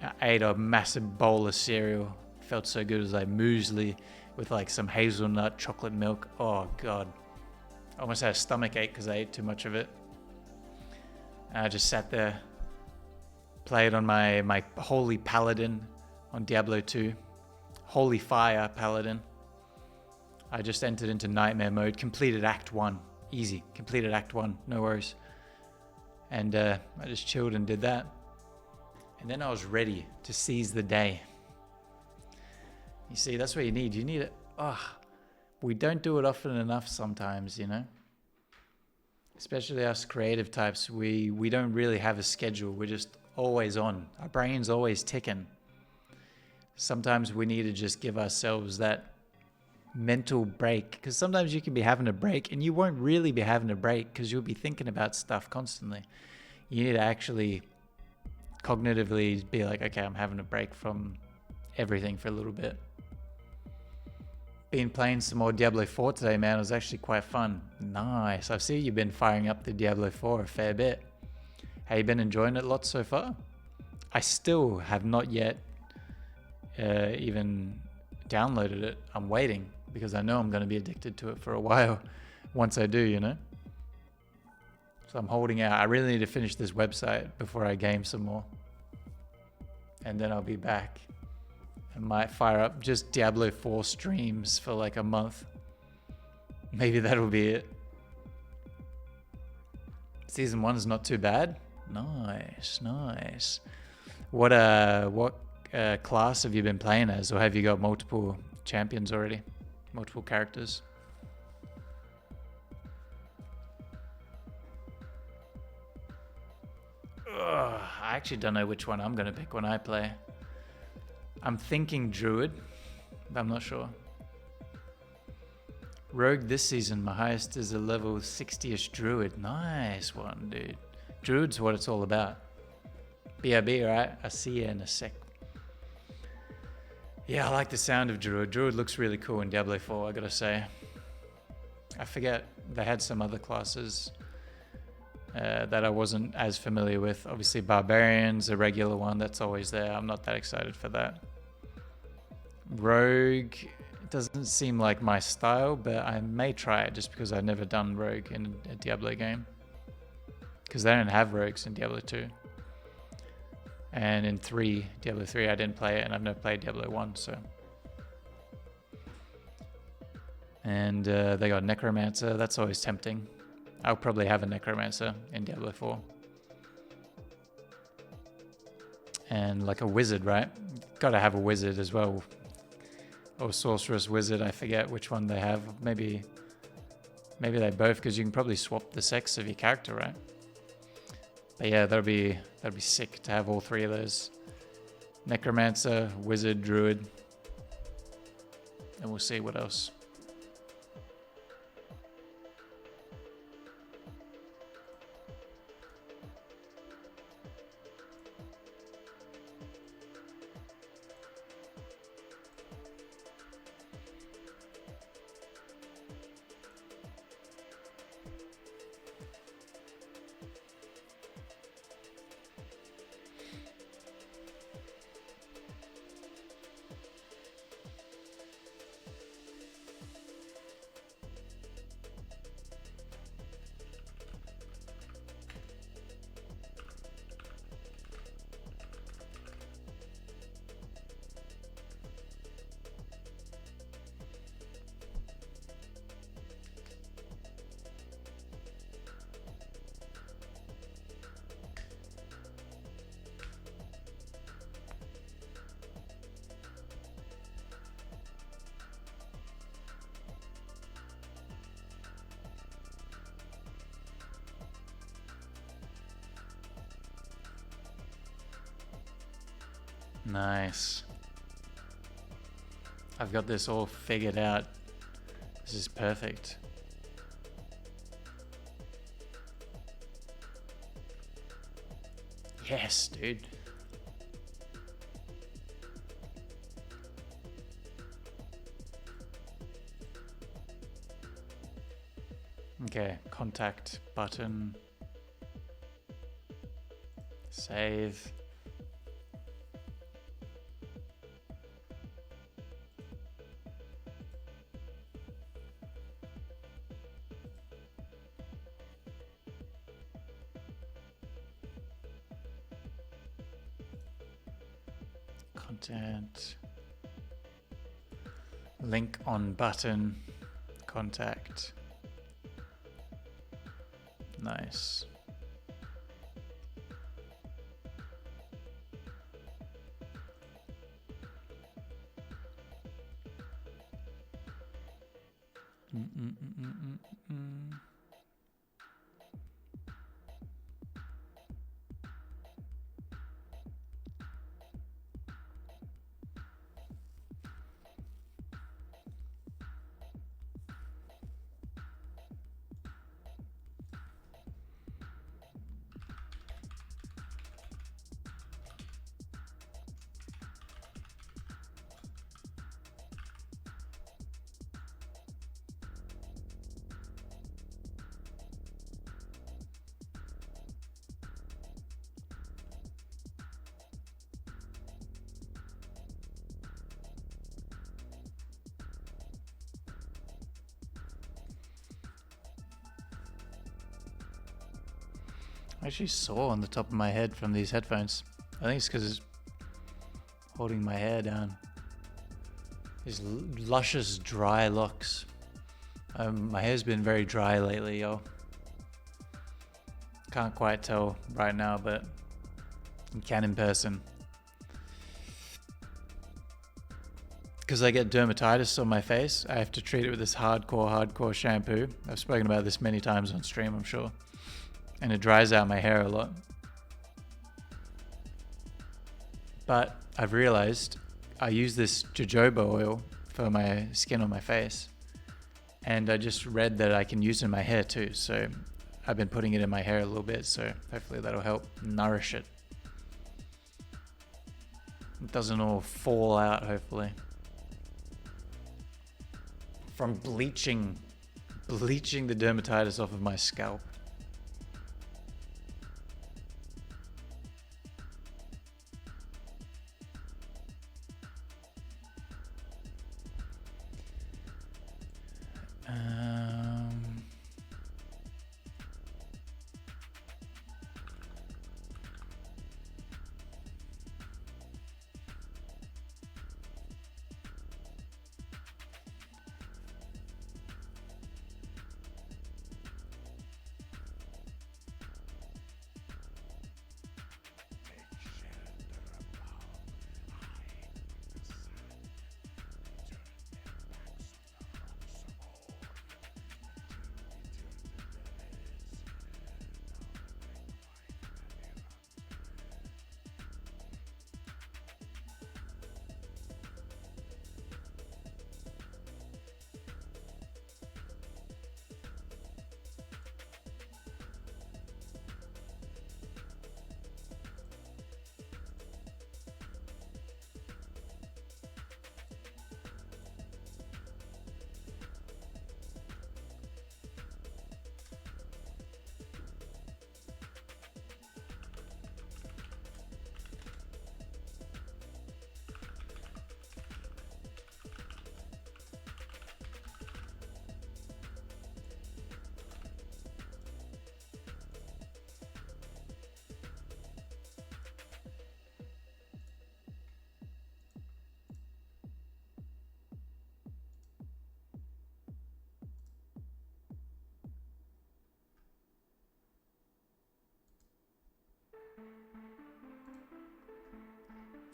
I ate a massive bowl of cereal. Felt so good. It was like muesli with like some hazelnut chocolate milk. Oh god. I almost had a stomach ache because I ate too much of it. And I just sat there, played on my Holy Paladin on Diablo 2. Holy Fire Paladin. I just entered into Nightmare mode, completed Act 1. Easy, completed Act 1, no worries. And I just chilled and did that. And then I was ready to seize the day. You see, that's what you need. You need it. We don't do it often enough sometimes, Especially us creative types, we don't really have a schedule. We're just always on. Our brain's always ticking. Sometimes we need to just give ourselves that mental break, because sometimes you can be having a break and you won't really be having a break because you'll be thinking about stuff constantly. You need to actually cognitively be like, okay, I'm having a break from everything for a little bit. Been playing some more Diablo 4 today, man. It was actually quite fun. Nice. I see you've been firing up the Diablo 4 a fair bit. Have you been enjoying it lots so far? I still have not yet even downloaded it. I'm waiting because I know I'm going to be addicted to it for a while once I do, So I'm holding out. I really need to finish this website before I game some more. And then I'll be back. I might fire up just Diablo 4 streams for like a month. Maybe that'll be it. Season 1's not too bad. Nice. What class have you been playing as, or have you got multiple champions already? Multiple characters? I actually don't know which one I'm going to pick when I play. I'm thinking Druid, but I'm not sure. Rogue this season, my highest is a level 60ish Druid. Nice one, dude. Druid's what it's all about. BRB, right? I see you in a sec. Yeah, I like the sound of Druid. Druid looks really cool in Diablo 4, I gotta say. I forget, they had some other classes that I wasn't as familiar with. Obviously, Barbarian's a regular one that's always there. I'm not that excited for that. Rogue doesn't seem like my style, but I may try it just because I've never done Rogue in a Diablo game. Because they don't have Rogues in Diablo 2. And in Diablo 3, I didn't play it, and I've never played Diablo 1, so. And they got Necromancer. That's always tempting. I'll probably have a Necromancer in Diablo 4. And like a Wizard, right? Gotta have a Wizard as well. Or Sorceress Wizard, I forget which one they have. Maybe they both, because you can probably swap the sex of your character, right? But yeah, that'd be sick to have all three of those. Necromancer, Wizard, Druid. And we'll see what else. Nice. I've got this all figured out. This is perfect. Yes, dude. Okay, contact button. Save. Content. Link on button. Contact. Nice. I actually saw on the top of my head from these headphones. I think it's because it's holding my hair down. These luscious dry locks. My hair's been very dry lately, yo. Can't quite tell right now, but you can in person. Because I get dermatitis on my face, I have to treat it with this hardcore shampoo. I've spoken about this many times on stream, I'm sure. And it dries out my hair a lot. But I've realized I use this jojoba oil for my skin on my face. And I just read that I can use it in my hair too. So I've been putting it in my hair a little bit. So hopefully that'll help nourish it. It doesn't all fall out, hopefully. From bleaching the dermatitis off of my scalp.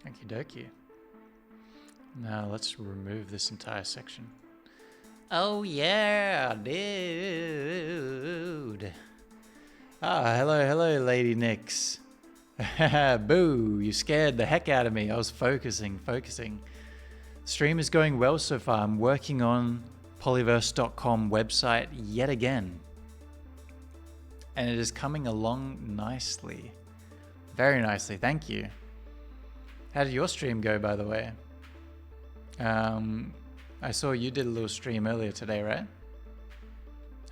Okie dokie. Now let's remove this entire section. Oh yeah, dude. Ah, hello, Lady Nix. Boo, you scared the heck out of me. I was focusing. Stream is going well so far. I'm working on polyverse.com website yet again. And it is coming along nicely. Very nicely, thank you. How did your stream go, by the way? I saw you did a little stream earlier today, right?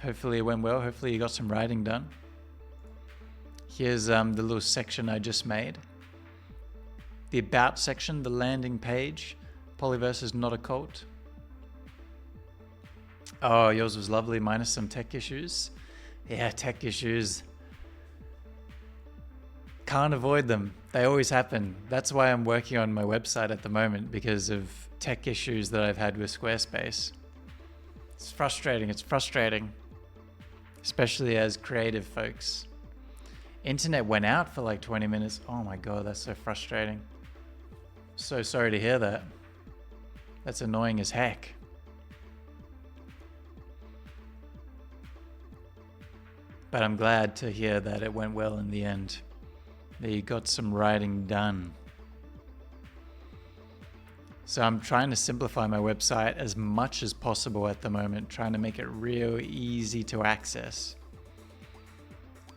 Hopefully it went well. Hopefully you got some writing done. Here's the little section I just made. The about section, the landing page. Polyverse is not a cult. Oh, yours was lovely, minus some tech issues. Yeah, tech issues. Can't avoid them. They always happen. That's why I'm working on my website at the moment, because of tech issues that I've had with Squarespace. It's frustrating. Especially as creative folks. Internet went out for like 20 minutes. Oh my god, that's so frustrating. So sorry to hear that. That's annoying as heck. But I'm glad to hear that it went well in the end. That you got some writing done. So I'm trying to simplify my website as much as possible at the moment, trying to make it real easy to access.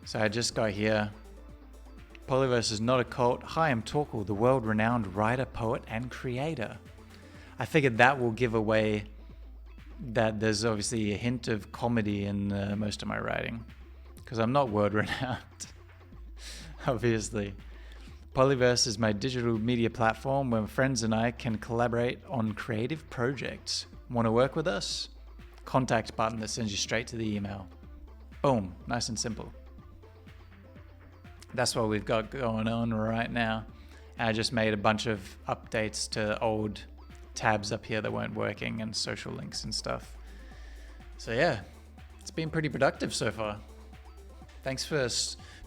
So I just got here. Polyverse is not a cult. Hi, I'm Torkel, the world-renowned writer, poet, and creator. I figured that will give away that there's obviously a hint of comedy in most of my writing, because I'm not world-renowned, obviously. Polyverse is my digital media platform where friends and I can collaborate on creative projects. Want to work with us? Contact button that sends you straight to the email. Boom, nice and simple. That's what we've got going on right now. And I just made a bunch of updates to old tabs up here that weren't working and social links and stuff. So yeah, it's been pretty productive so far. Thanks for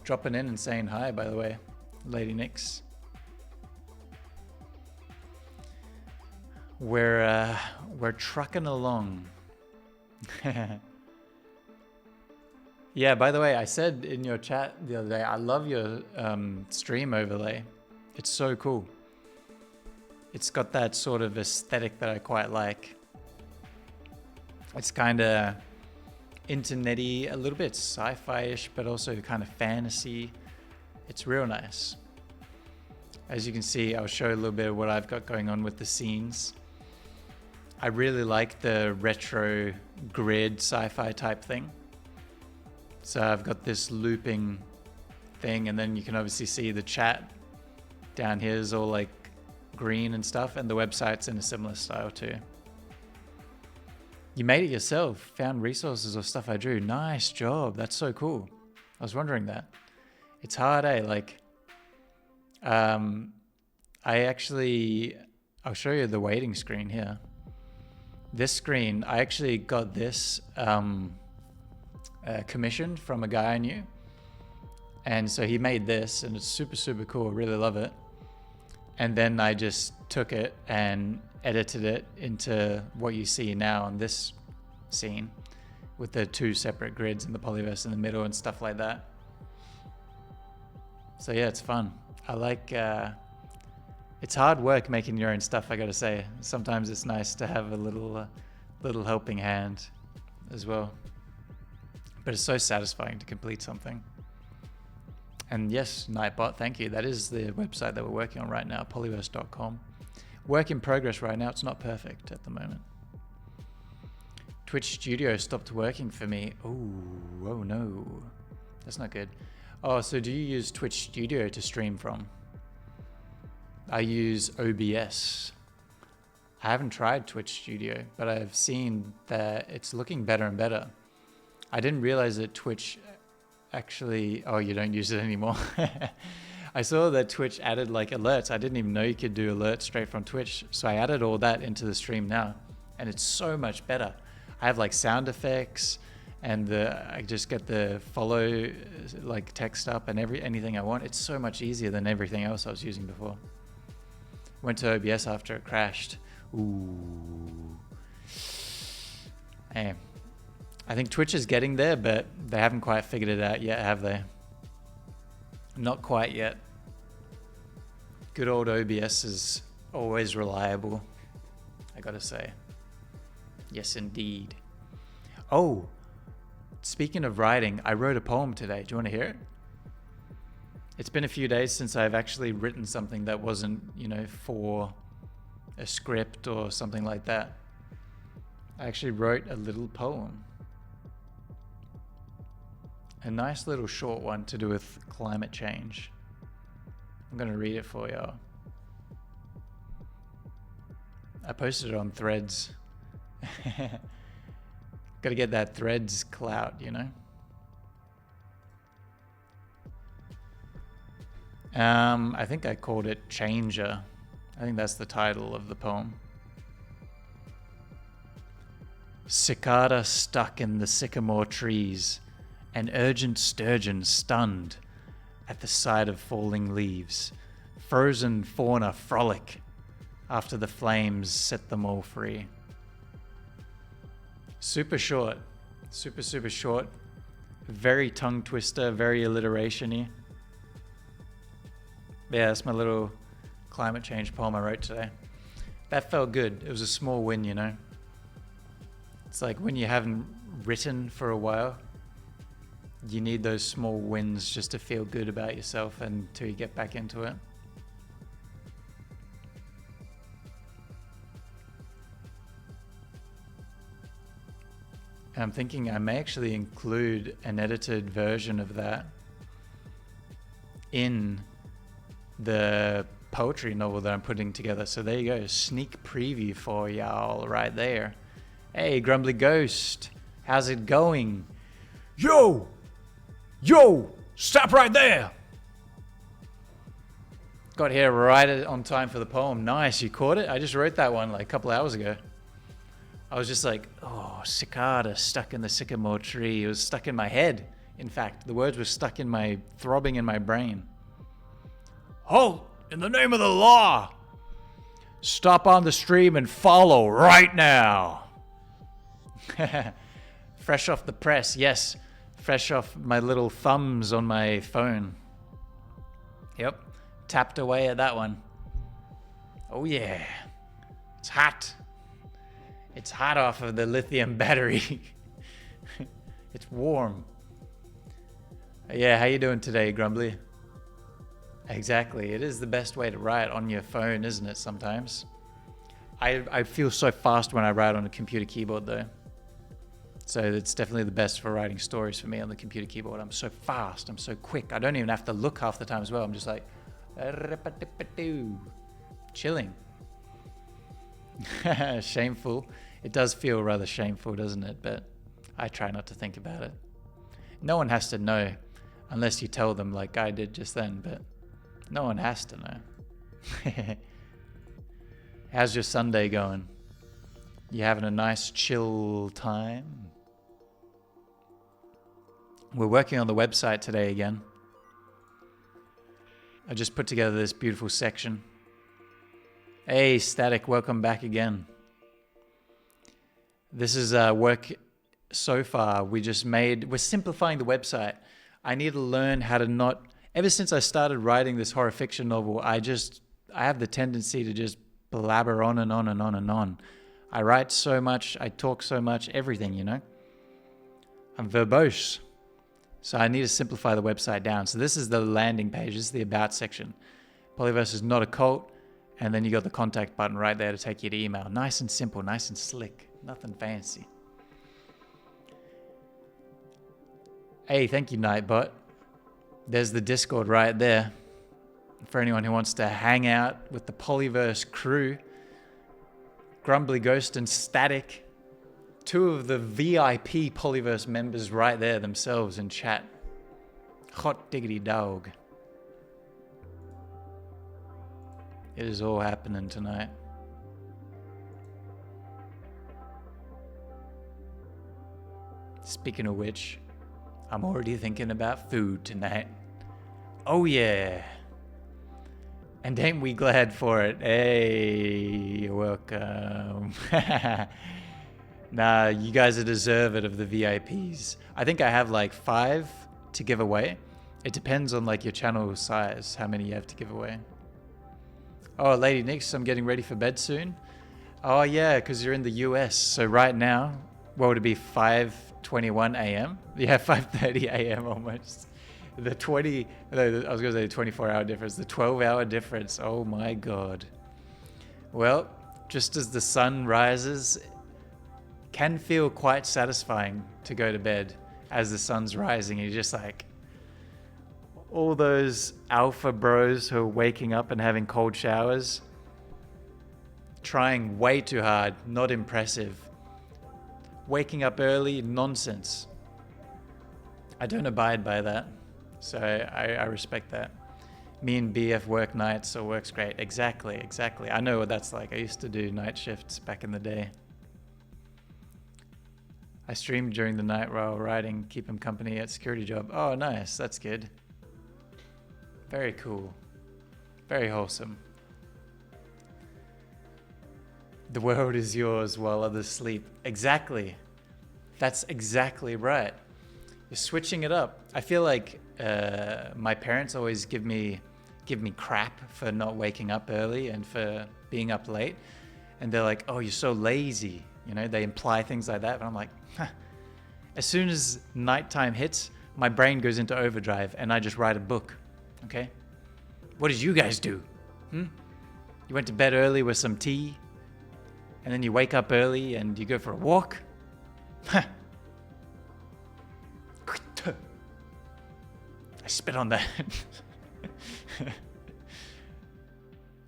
dropping in and saying hi, by the way, Lady Nix. We're trucking along. Yeah, by the way, I said in your chat the other day, I love your stream overlay. It's so cool. It's got that sort of aesthetic that I quite like. It's kind of internet-y, a little bit sci-fi-ish, but also kind of fantasy. It's real nice. As you can see, I'll show a little bit of what I've got going on with the scenes. I really like the retro grid sci-fi type thing. So I've got this looping thing, and then you can obviously see the chat down here is all like green and stuff, and the website's in a similar style too. You made it yourself, found resources or stuff I drew. Nice job, that's so cool. I was wondering that. It's hard, eh? Like, I'll show you the waiting screen here. This screen, I actually got this commissioned from a guy I knew. And so he made this, and it's super, super cool. I really love it. And then I just took it and edited it into what you see now on this scene with the two separate grids and the polyverse in the middle and stuff like that. So yeah, it's fun. I like, it's hard work making your own stuff, I gotta say. Sometimes it's nice to have a little helping hand as well. But it's so satisfying to complete something. And yes, Nightbot, thank you. That is the website that we're working on right now, polyverse.com. Work in progress right now. It's not perfect at the moment. Twitch Studio stopped working for me. Oh no. That's not good. Oh, so do you use Twitch Studio to stream from? I use OBS. I haven't tried Twitch Studio, but I've seen that it's looking better and better. I didn't realize that Twitch actually... Oh, you don't use it anymore. I saw that Twitch added like alerts. I didn't even know you could do alerts straight from Twitch. So I added all that into the stream now, and it's so much better. I have like sound effects, and I just get the follow like text up and anything I want. It's so much easier than everything else I was using before. Went to OBS after it crashed. Ooh. Hey, I think Twitch is getting there, but they haven't quite figured it out yet, have they? Not quite yet. Good old OBS is always reliable, I gotta say. Yes, indeed. Oh, speaking of writing, I wrote a poem today. Do you want to hear it? It's been a few days since I've actually written something that wasn't, you know, for a script or something like that. I actually wrote a little poem. A nice little short one to do with climate change. I'm going to read it for y'all. I posted it on Threads. Got to get that Threads clout, you know? I think I called it Changer. I think that's the title of the poem. Cicada stuck in the sycamore trees, an urgent sturgeon stunned at the sight of falling leaves, frozen fauna frolic after the flames set them all free. Super short, super short, very tongue twister, very alliteration-y. Yeah, that's my little climate change poem I wrote today. That felt good. It was a small win, you know. It's like when you haven't written for a while, you need those small wins just to feel good about yourself until you get back into it. And I'm thinking I may actually include an edited version of that in the poetry novel that I'm putting together. So there you go, sneak preview for y'all right there. Hey, Grumbly Ghost, how's it going? Yo, stop right there. Got here right on time for the poem. Nice, you caught it? I just wrote that one like a couple hours ago. I was just like, oh, cicada stuck in the sycamore tree. It was stuck in my head. In fact, the words were stuck in my, throbbing in my brain. Halt! In the name of the law! Stop on the stream and follow right now! Fresh off the press, yes. Fresh off my little thumbs on my phone. Yep. Tapped away at that one. Oh yeah. It's hot. It's hot off of the lithium battery. It's warm. Yeah, how you doing today, Grumbly? Exactly. It is the best way to write on your phone, isn't it, sometimes? I feel so fast when I write on a computer keyboard, though. So it's definitely the best for writing stories for me on the computer keyboard. I'm so fast. I'm so quick. I don't even have to look half the time as well. I'm just like... chilling. Shameful. It does feel rather shameful, doesn't it? But I try not to think about it. No one has to know unless you tell them like I did just then, but no one has to know. How's your Sunday going? You having a nice chill time? We're working on the website today again. I just put together this beautiful section. Hey, Static, welcome back again. This is work so far. We're simplifying the website. I need to learn how to not, ever since I started writing this horror fiction novel, I have the tendency to just blabber on and on and on and on. I write so much, I talk so much, everything, you know? I'm verbose. So I need to simplify the website down. So this is the landing page, this is the about section. Polyverse is not a cult. And then you got the contact button right there to take you to email. Nice and simple, nice and slick. Nothing fancy. Hey, thank you, Nightbot. There's the Discord right there. For anyone who wants to hang out with the Polyverse crew. Grumbly Ghost and Static. Two of the VIP Polyverse members right there themselves in chat. Hot diggity dog. It is all happening tonight. Speaking of which, I'm already thinking about food tonight. Oh yeah. And ain't we glad for it? Hey, you're welcome. Nah, you guys are deserving of the VIPs. I think I have like 5 to give away. It depends on like your channel size, how many you have to give away. Oh, Lady Nix, I'm getting ready for bed soon. Oh yeah, because you're in the US. So right now, what would it be, 5:21 a.m.? Yeah, 5:30 a.m. almost. The 20, no, I was going to say the 24-hour difference, the 12-hour difference. Oh my God. Well, just as the sun rises, can feel quite satisfying to go to bed as the sun's rising. You're just like, all those alpha bros who are waking up and having cold showers, trying way too hard, not impressive. Waking up early, nonsense. I don't abide by that. So I respect that. Me and BF work nights, so works great. Exactly. I know what that's like. I used to do night shifts back in the day. I stream during the night while riding, keep him company at security job. Oh, nice. That's good. Very cool. Very wholesome. The world is yours while others sleep. Exactly. That's exactly right. You're switching it up. I feel like my parents always give me crap for not waking up early and for being up late. And they're like, oh, you're so lazy. You know, they imply things like that. But I'm like, huh. As soon as nighttime hits, my brain goes into overdrive and I just write a book. Okay? What did you guys do? You went to bed early with some tea, and then you wake up early and you go for a walk? I spit on that.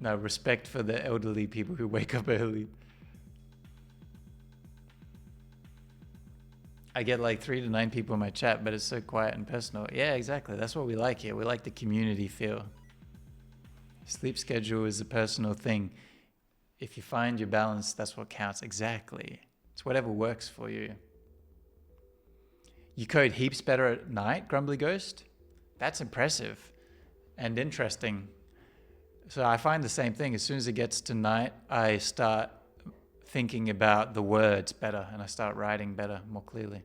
No, respect for the elderly people who wake up early. I get like 3 to 9 people in my chat, but it's so quiet and personal. Yeah, exactly. That's what we like here. We like the community feel. Sleep schedule is a personal thing. If you find your balance, that's what counts. Exactly. It's whatever works for you. You code heaps better at night, Grumbly Ghost? That's impressive and interesting. So I find the same thing. As soon as it gets to night, I start thinking about the words better and I start writing better, more clearly.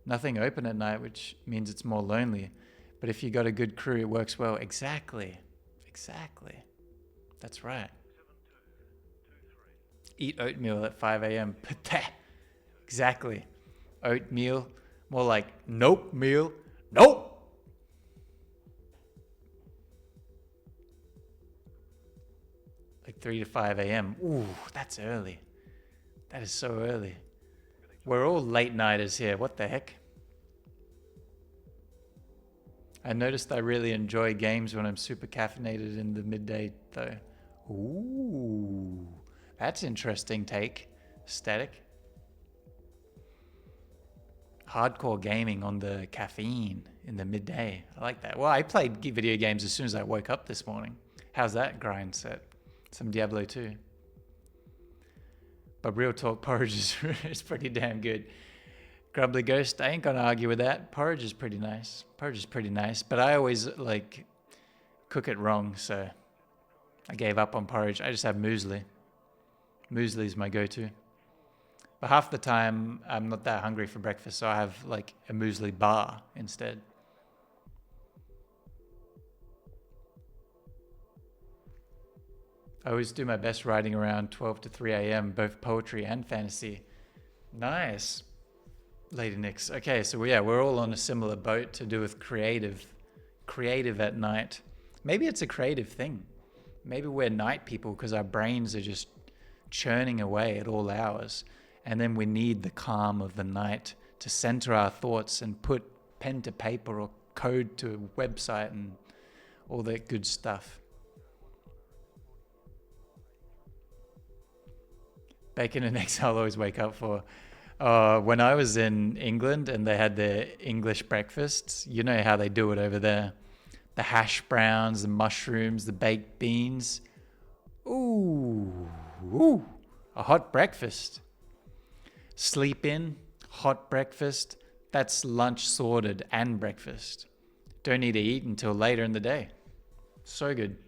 Nothing open at night, which means it's more lonely. But if you got a good crew, it works well. Exactly. That's right. Eat oatmeal at 5 a.m. Exactly. Oatmeal. More like nope meal. Nope. Like 3 to 5 a.m. Ooh, that's early. That is so early. We're all late nighters here. What the heck? I noticed I really enjoy games when I'm super caffeinated in the midday though. Ooh, that's interesting take. Static. Hardcore gaming on the caffeine in the midday. I like that. Well, I played video games as soon as I woke up this morning. How's that grind set? Some Diablo 2. But real talk, porridge is pretty damn good. Grumbly Ghost, I ain't gonna argue with that. Porridge is pretty nice. But I always like cook it wrong, so I gave up on porridge. I just have muesli. Muesli is my go-to. But half the time I'm not that hungry for breakfast, so I have like a muesli bar instead. I always do my best writing around 12 to 3 a.m., both poetry and fantasy. Nice. Lady Nix. Okay, so yeah, we're all on a similar boat to do with creative at night. Maybe it's a creative thing. Maybe we're night people because our brains are just churning away at all hours. And then we need the calm of the night to center our thoughts and put pen to paper or code to a website and all that good stuff. Bacon and eggs I'll always wake up for. When I was in England and they had their English breakfasts, you know how they do it over there. The hash browns, the mushrooms, the baked beans. Ooh, a hot breakfast. Sleep in, hot breakfast. That's lunch sorted and breakfast. Don't need to eat until later in the day. So good.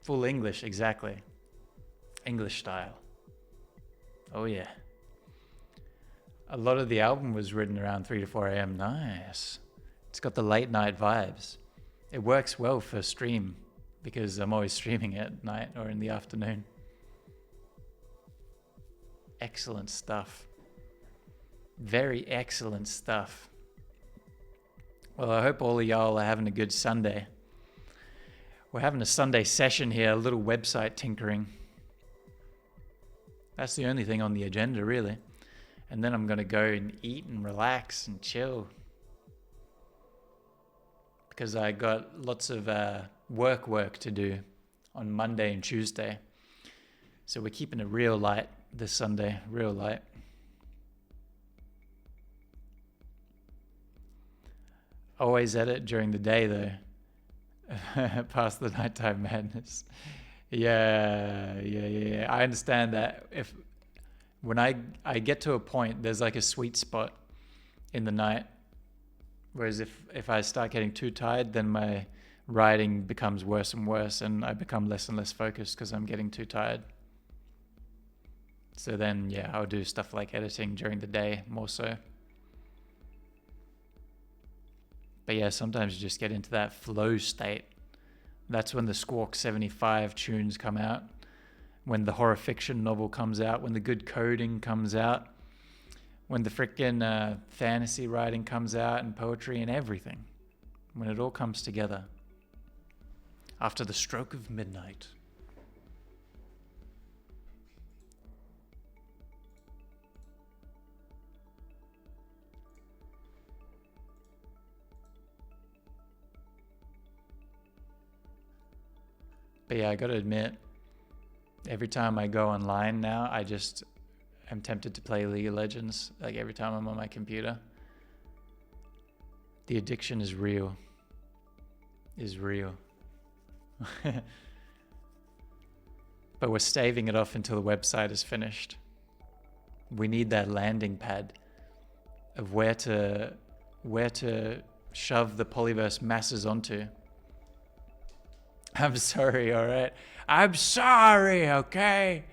Full English, exactly. English style. Oh yeah. A lot of the album was written around 3 to 4 a.m. Nice. It's got the late night vibes. It works well for stream because I'm always streaming at night or in the afternoon. Excellent stuff. Very excellent stuff. Well, I hope all of y'all are having a good Sunday. We're having a Sunday session here, a little website tinkering. That's the only thing on the agenda, really. And then I'm going to go and eat and relax and chill. Because I got lots of work to do on Monday and Tuesday. So we're keeping it real light this Sunday, real light. Always edit during the day though. Past the nighttime madness. Yeah. I understand that when I get to a point, there's like a sweet spot in the night. Whereas if I start getting too tired, then my writing becomes worse and worse and I become less and less focused because I'm getting too tired. So then, yeah, I'll do stuff like editing during the day more so. But yeah, sometimes you just get into that flow state. That's when the Squawk 75 tunes come out, when the horror fiction novel comes out, when the good coding comes out, when the frickin' fantasy writing comes out and poetry and everything. When it all comes together. After the stroke of midnight. But yeah, I gotta admit, every time I go online now, I just am tempted to play League of Legends. Like every time I'm on my computer. The addiction is real. Is real. But we're staving it off until the website is finished. We need that landing pad of where to shove the polyverse masses onto. I'm sorry, all right? I'm sorry, okay?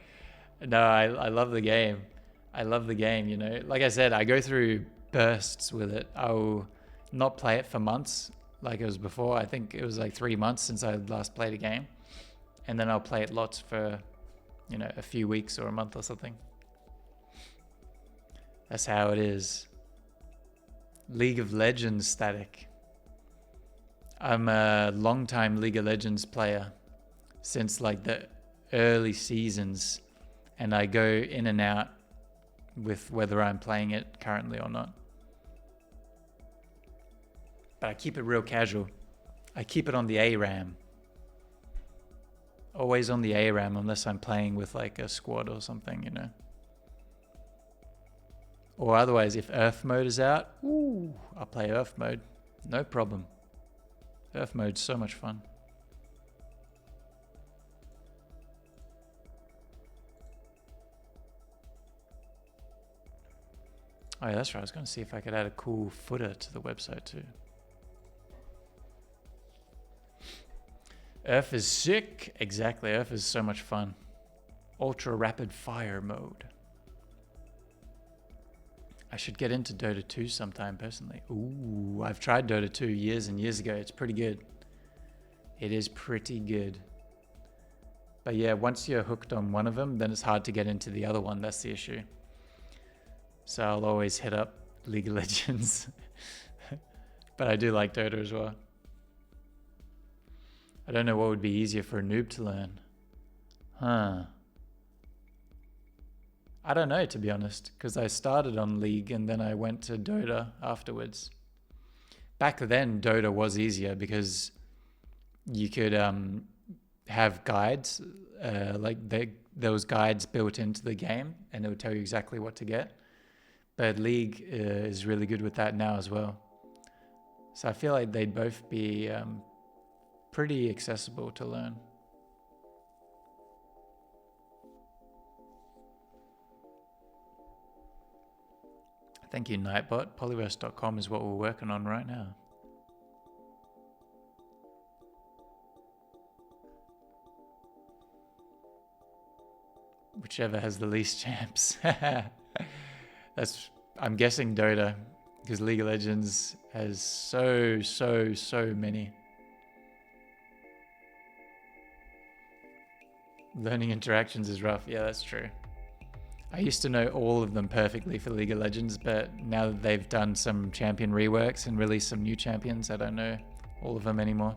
No, I love the game. I love the game, you know? Like I said, I go through bursts with it. I'll not play it for months like it was before. I think it was like 3 months since I last played a game. And then I'll play it lots for, you know, a few weeks or a month or something. That's how it is. League of Legends static. I'm a long-time League of Legends player since like the early seasons, and I go in and out with whether I'm playing it currently or not. But I keep it real casual. I keep it on the ARAM. Always on the ARAM unless I'm playing with like a squad or something, you know. Or otherwise, if Earth mode is out, I'll play Earth mode. No problem. Earth mode's so much fun. Oh yeah, that's right. I was going to see if I could add a cool footer to the website too. Earth is sick. Exactly. Earth is so much fun. Ultra rapid fire mode. I should get into Dota 2 sometime personally. Ooh, I've tried Dota 2 years and years ago. It's pretty good. It is pretty good. But yeah, once you're hooked on one of them, then it's hard to get into the other one. That's the issue. So I'll always hit up League of Legends. But I do like Dota as well. I don't know what would be easier for a noob to learn. I don't know, to be honest, because I started on League and then I went to Dota afterwards. Back then, Dota was easier because you could have guides, there was guides built into the game and it would tell you exactly what to get. But League is really good with that now as well. So I feel like they'd both be pretty accessible to learn. Thank you, Nightbot. Polyverse.com is what we're working on right now. Whichever has the least champs. I'm guessing Dota, because League of Legends has so many. Learning interactions is rough. Yeah, that's true. I used to know all of them perfectly for League of Legends, but now that they've done some champion reworks and released some new champions, I don't know all of them anymore.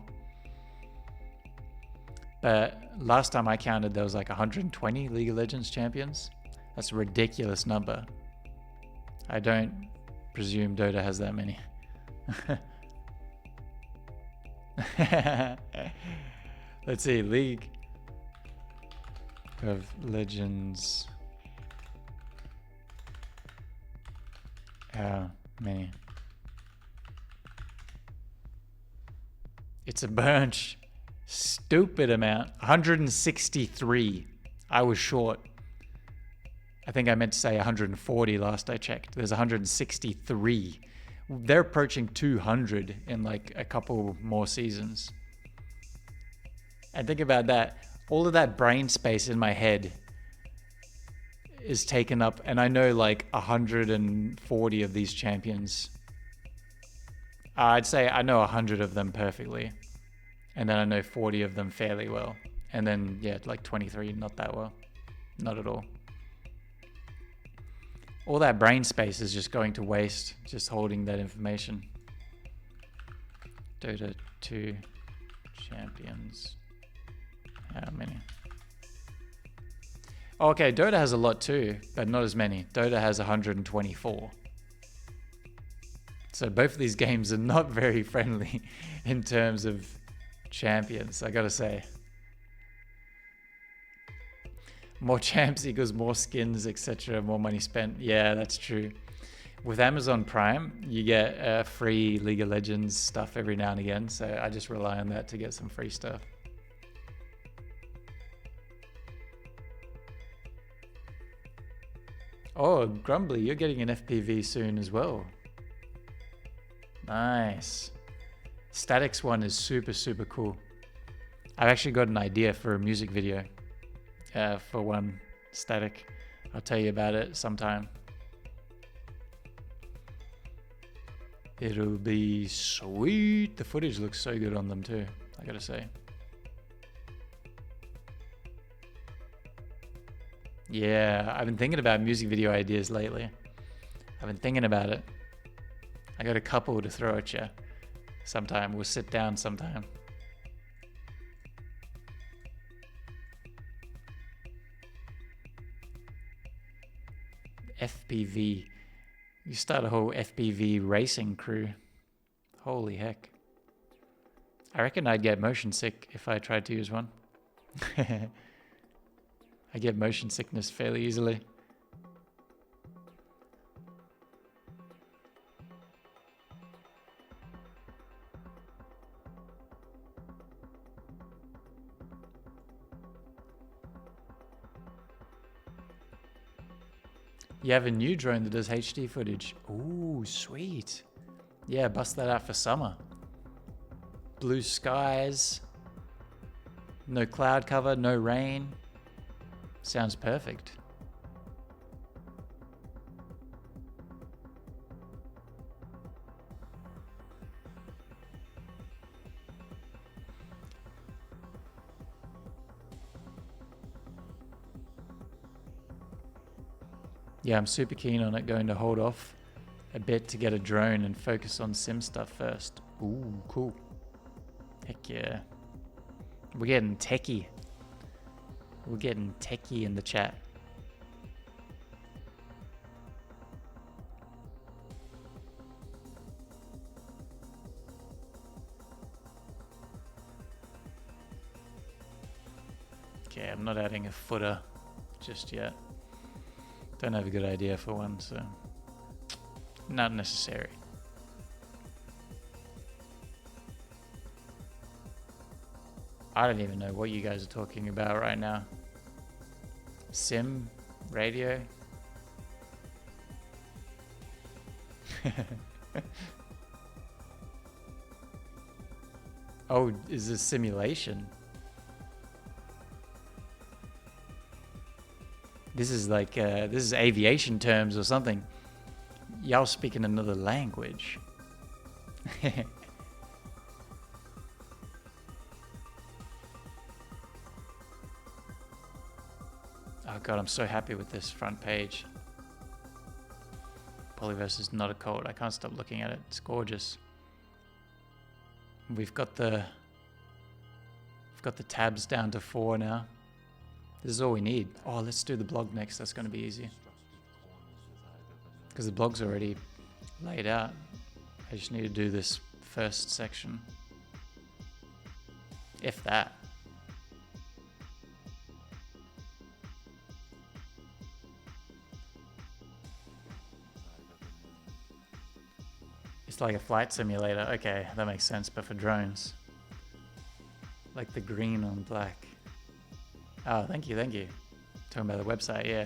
But last time I counted, there was like 120 League of Legends champions. That's a ridiculous number. I don't presume Dota has that many. Let's see, League of Legends. How many? It's a bunch. Stupid amount. 163. I was short. I think I meant to say 140 last I checked. There's 163. They're approaching 200 in like a couple more seasons. And think about that. All of that brain space in my head is taken up, and I know like 140 of these champions. I'd say I know 100 of them perfectly, and then I know 40 of them fairly well, and then yeah, like 23 not that well, not at all. All that brain space is just going to waste just holding that information. Dota 2 champions. How many? Okay, Dota has a lot too, but not as many. Dota has 124. So both of these games are not very friendly in terms of champions, I gotta say. More champs equals more skins, etc., more money spent. Yeah, that's true. With Amazon Prime, you get free League of Legends stuff every now and again, so I just rely on that to get some free stuff. Oh, Grumbly, you're getting an FPV soon as well. Nice. Statics one is super cool. I've actually got an idea for a music video for one static. I'll tell you about it sometime. It'll be sweet. The footage looks so good on them too, I gotta say. Yeah, I've been thinking about music video ideas lately. I've been thinking about it. I got a couple to throw at you sometime. We'll sit down sometime. FPV. You start a whole FPV racing crew. Holy heck. I reckon I'd get motion sick if I tried to use one. I get motion sickness fairly easily. You have a new drone that does HD footage. Ooh, sweet. Yeah, bust that out for summer. Blue skies. No cloud cover, no rain. Sounds perfect. Yeah, I'm super keen on it, going to hold off a bit to get a drone and focus on sim stuff first. Ooh, cool. Heck yeah. We're getting techie. We're getting techie in the chat. Okay, I'm not adding a footer just yet. Don't have a good idea for one, so not necessary. I don't even know what you guys are talking about right now. Sim? Radio? Oh, is this simulation? This is like, this is aviation terms or something. Y'all speaking another language. Oh god, I'm so happy with this front page. Polyverse is not a cult. I can't stop looking at it. It's gorgeous. We've got the tabs down to 4 now. This is all we need. Oh, let's do the blog next. That's going to be easy. Because the blog's already laid out. I just need to do this first section. If that. It's like a flight simulator. Okay, that makes sense, but for drones. Like the green on black. Oh, thank you, thank you. Talking about the website, yeah.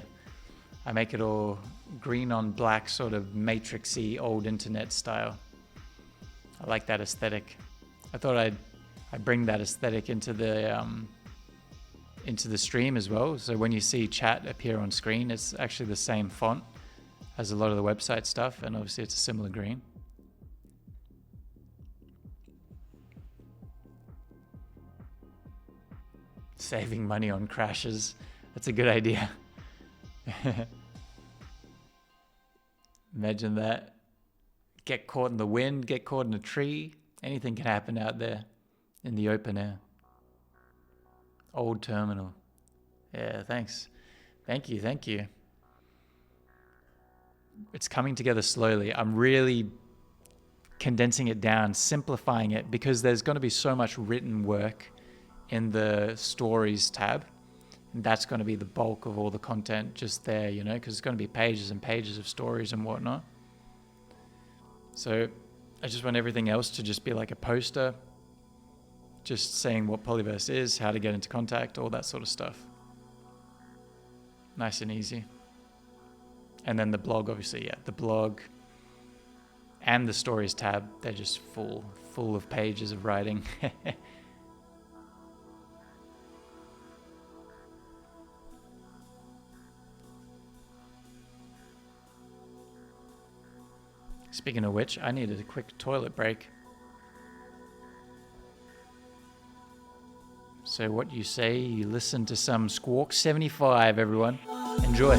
I make it all green on black, sort of matrixy old internet style. I like that aesthetic. I thought I'd bring that aesthetic into the stream as well. So when you see chat appear on screen, it's actually the same font as a lot of the website stuff, and obviously it's a similar green. Saving money on crashes. That's a good idea. Imagine that. Get caught in the wind, get caught in a tree. Anything can happen out there in the open air. Old terminal. Yeah, thanks. Thank you, thank you. It's coming together slowly. I'm really condensing it down, simplifying it, because there's going to be so much written work in the stories tab, and that's going to be the bulk of all the content just there, you know, because it's going to be pages and pages of stories and whatnot. So I just want everything else to just be like a poster, just saying what Polyverse is, how to get into contact, all that sort of stuff. Nice and easy. And then the blog, obviously, yeah, the blog and the stories tab, they're just full of pages of writing. Speaking of which, I needed a quick toilet break. So what you say, you listen to some Squawk 75, everyone. Enjoy.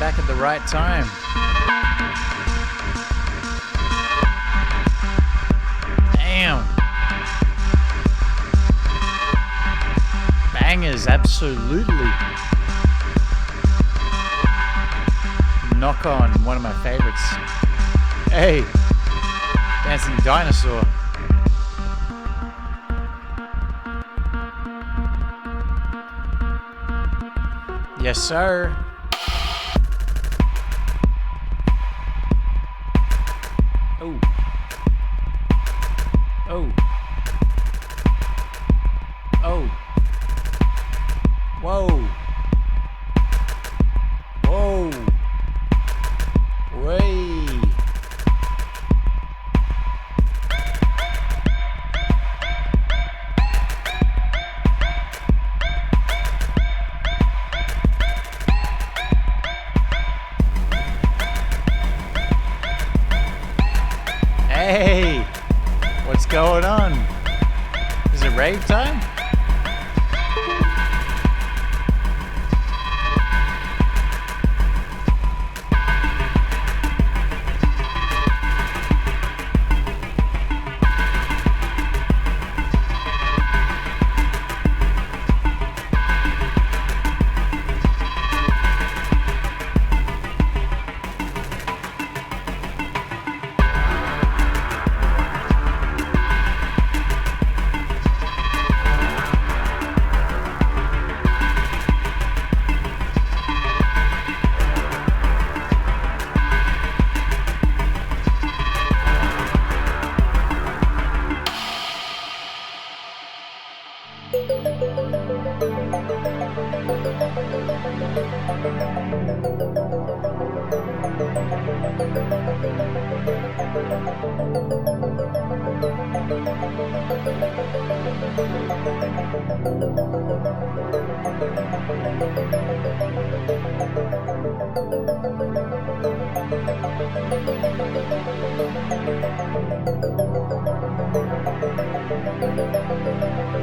back at the right time. Damn. Bangers, absolutely. Knock on, one of my favorites. Hey, Dancing Dinosaur. Yes, sir. Oh. Oh. Oh. Whoa. Whoa. Way. Hey, what's going on? Is it rave time?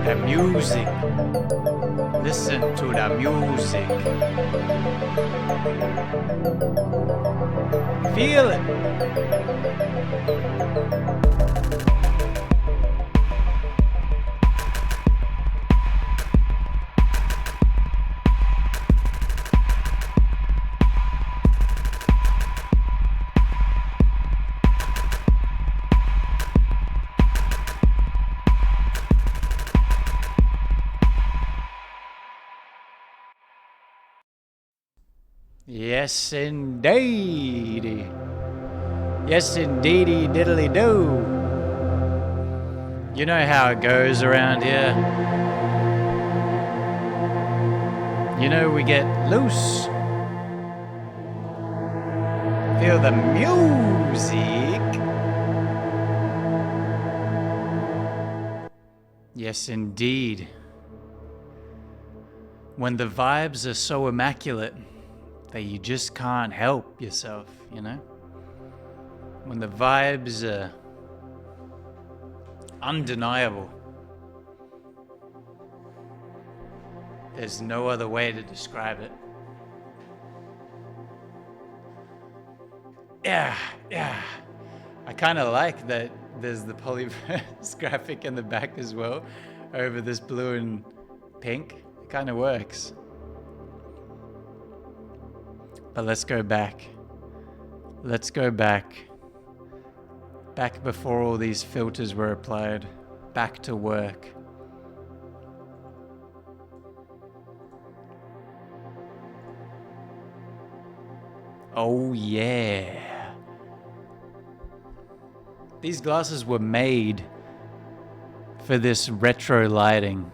The music. Listen to the music. Feel it. Yes, indeedy. Yes, indeedy, diddly do. You know how it goes around here. You know we get loose. Feel the music. Yes, indeed. When the vibes are so immaculate that you just can't help yourself, you know? When the vibes are undeniable. There's no other way to describe it. Yeah. I kind of like that there's the polyverse graphic in the back as well, over this blue and pink. It kind of works. But let's go back. Let's go back. Back before all these filters were applied. Back to work. Oh yeah. These glasses were made for this retro lighting.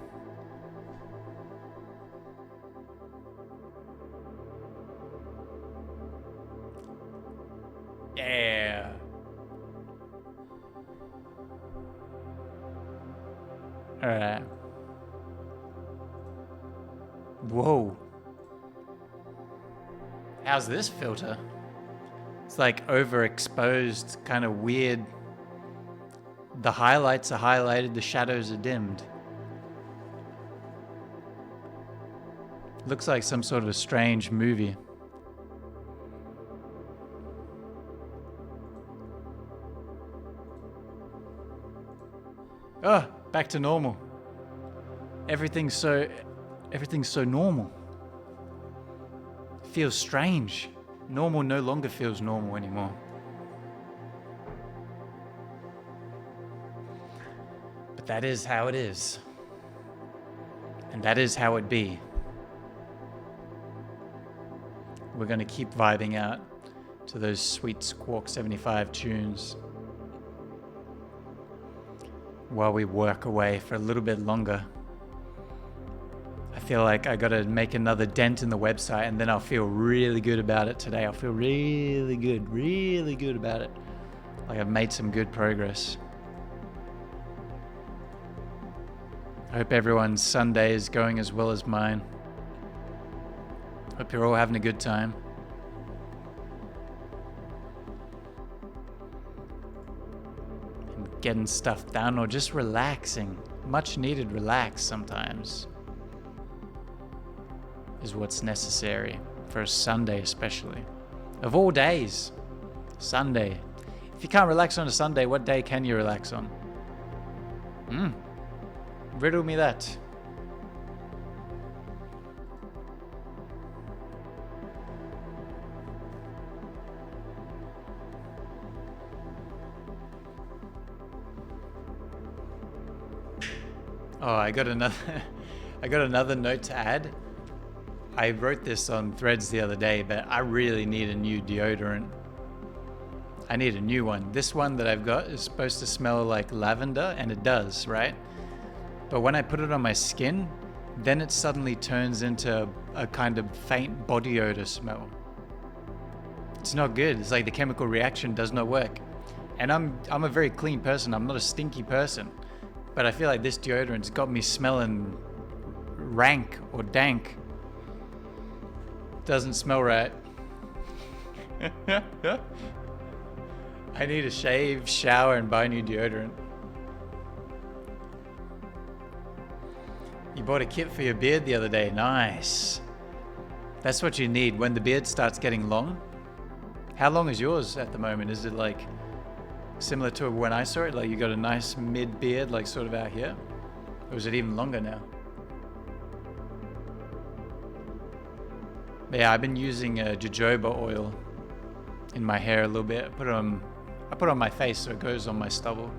Yeah. All right. Whoa. How's this filter? It's like overexposed, kind of weird. The highlights are highlighted, the shadows are dimmed. Looks like some sort of a strange movie. Oh, back to normal. Everything's so normal. Feels strange. Normal no longer feels normal anymore. But that is how it is. And that is how it be. We're going to keep vibing out to those sweet Squawk 75 tunes while we work away for a little bit longer. I feel like I got to make another dent in the website, and then I'll feel really good about it today. I'll feel really good about it. Like I've made some good progress. I hope everyone's Sunday is going as well as mine. Hope you're all having a good time. And getting stuff done or just relaxing. Much needed relax sometimes is what's necessary for a Sunday especially. Of all days, Sunday. If you can't relax on a Sunday, what day can you relax on? Riddle me that. Oh, I got another note to add. I wrote this on Threads the other day, but I really need a new deodorant. I need a new one. This one that I've got is supposed to smell like lavender, and it does, right? But when I put it on my skin, then it suddenly turns into a kind of faint body odor smell. It's not good. It's like the chemical reaction does not work. And I'm a very clean person. I'm not a stinky person. But I feel like this deodorant's got me smelling rank or dank. Doesn't smell right. I need to shave, shower, and buy new deodorant. You bought a kit for your beard the other day. Nice. That's what you need when the beard starts getting long. How long is yours at the moment? Is it like similar to when I saw it? Like you got a nice mid beard, like sort of out here? Or is it even longer now? But yeah, I've been using jojoba oil in my hair a little bit. I put it on my face so it goes on my stubble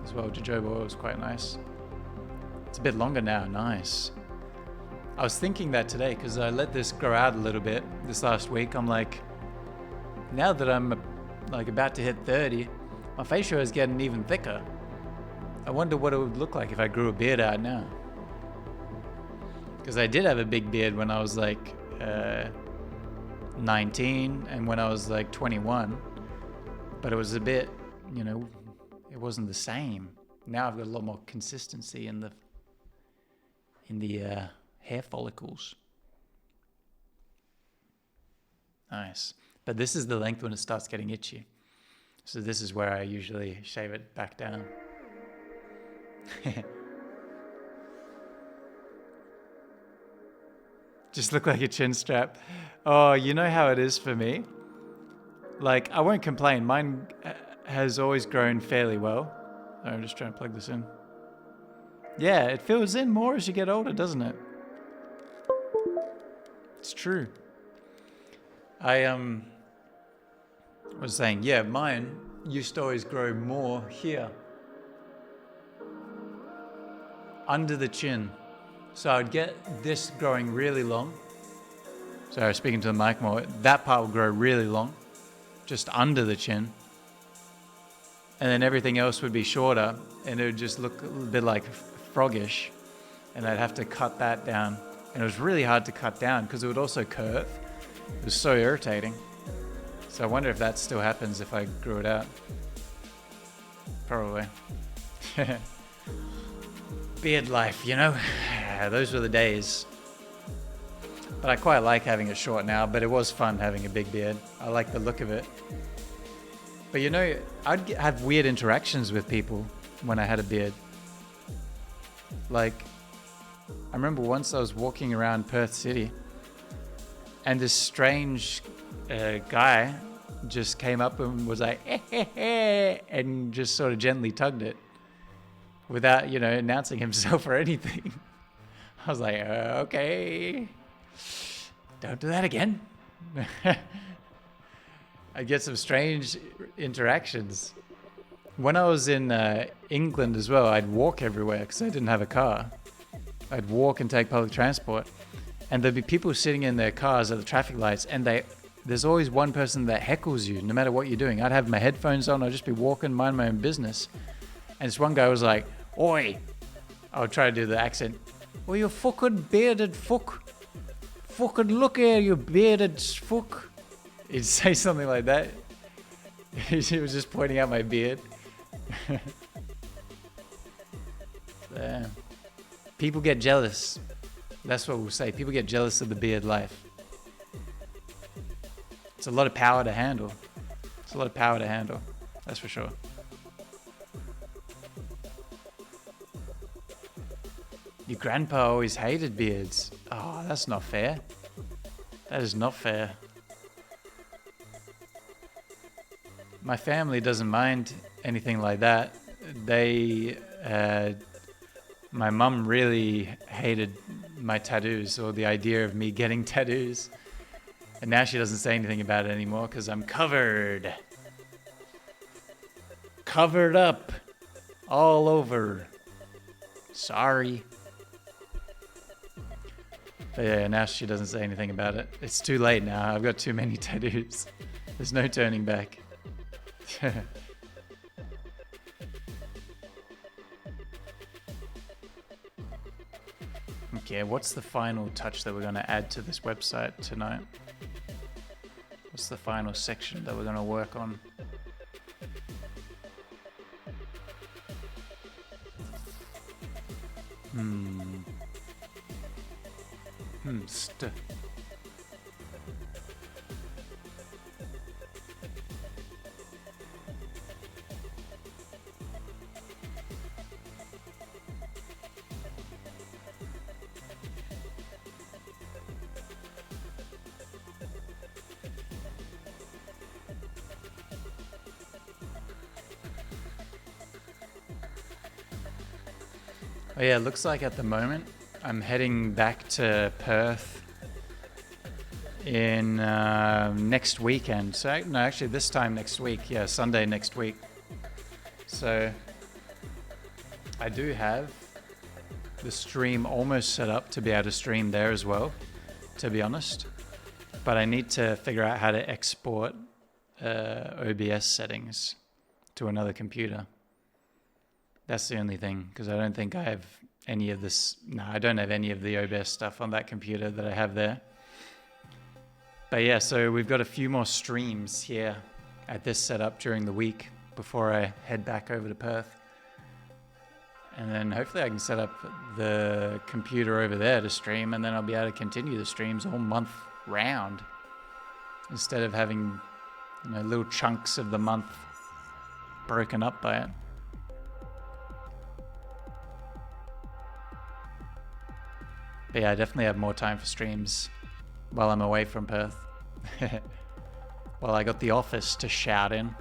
as well. Jojoba oil is quite nice. It's a bit longer now. Nice. I was thinking that today because I let this grow out a little bit this last week. I'm like, now that I'm like about to hit 30, my facial is getting even thicker. I wonder what it would look like if I grew a beard out now. Because I did have a big beard when I was like 19 and when I was like 21. But it was a bit, it wasn't the same. Now I've got a lot more consistency in the hair follicles. Nice. But this is the length when it starts getting itchy. So this is where I usually shave it back down. Just look like a chin strap. Oh, you know how it is for me? Like, I won't complain. Mine has always grown fairly well. I'm just trying to plug this in. Yeah, it fills in more as you get older, doesn't it? It's true. I was saying, yeah, mine used to always grow more here. Under the chin. So I'd get this growing really long. Sorry, I was speaking to the mic more. That part would grow really long, just under the chin. And then everything else would be shorter, and it would just look a little bit like froggish. And I'd have to cut that down. And it was really hard to cut down because it would also curve. It was so irritating. So I wonder if that still happens if I grew it out. Probably. Beard life, those were the days. But I quite like having it short now, but it was fun having a big beard. I like the look of it. But I'd have weird interactions with people when I had a beard. Like, I remember once I was walking around Perth City and this strange guy just came up and was like, and just sort of gently tugged it. without, announcing himself or anything. I was like, okay, don't do that again. I get some strange interactions. When I was in England as well, I'd walk everywhere because I didn't have a car. I'd walk and take public transport. And there'd be people sitting in their cars at the traffic lights, and there's always one person that heckles you no matter what you're doing. I'd have my headphones on, I'd just be walking, mind my own business. And this one guy was like, oi! I would try to do the accent. Oh, you fucking bearded fuck. Fucking look here, you bearded fuck. He'd say something like that. He was just pointing out my beard. People get jealous. That's what we'll say. People get jealous of the beard life. It's a lot of power to handle. That's for sure. Your grandpa always hated beards. Oh, that's not fair. That is not fair. My family doesn't mind anything like that. My mum really hated my tattoos or the idea of me getting tattoos. And now she doesn't say anything about it anymore because I'm covered up all over. Sorry. But yeah, now she doesn't say anything about it. It's too late now. I've got too many tattoos. There's no turning back. Okay, what's the final touch that we're going to add to this website tonight? What's the final section that we're going to work on? Oh yeah, it looks like at the moment I'm heading back to Perth in next weekend. So no, actually this time next week. Yeah, Sunday next week. So I do have the stream almost set up to be able to stream there as well, to be honest. But I need to figure out how to export OBS settings to another computer. That's the only thing, because I don't think I have any of this. No, I don't have any of the OBS stuff on that computer that I have there. But yeah, so we've got a few more streams here at this setup during the week before I head back over to Perth. And then hopefully I can set up the computer over there to stream, and then I'll be able to continue the streams all month round instead of having, little chunks of the month broken up by it. But yeah, I definitely have more time for streams while I'm away from Perth. While I got the office to shout in.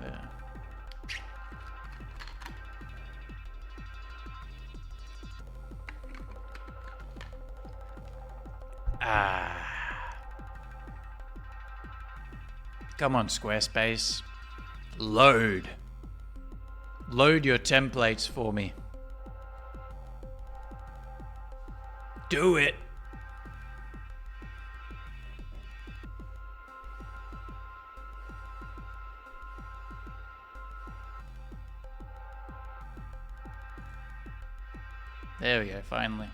There. Come on, Squarespace. Load. Load your templates for me. Do it. There we go, finally.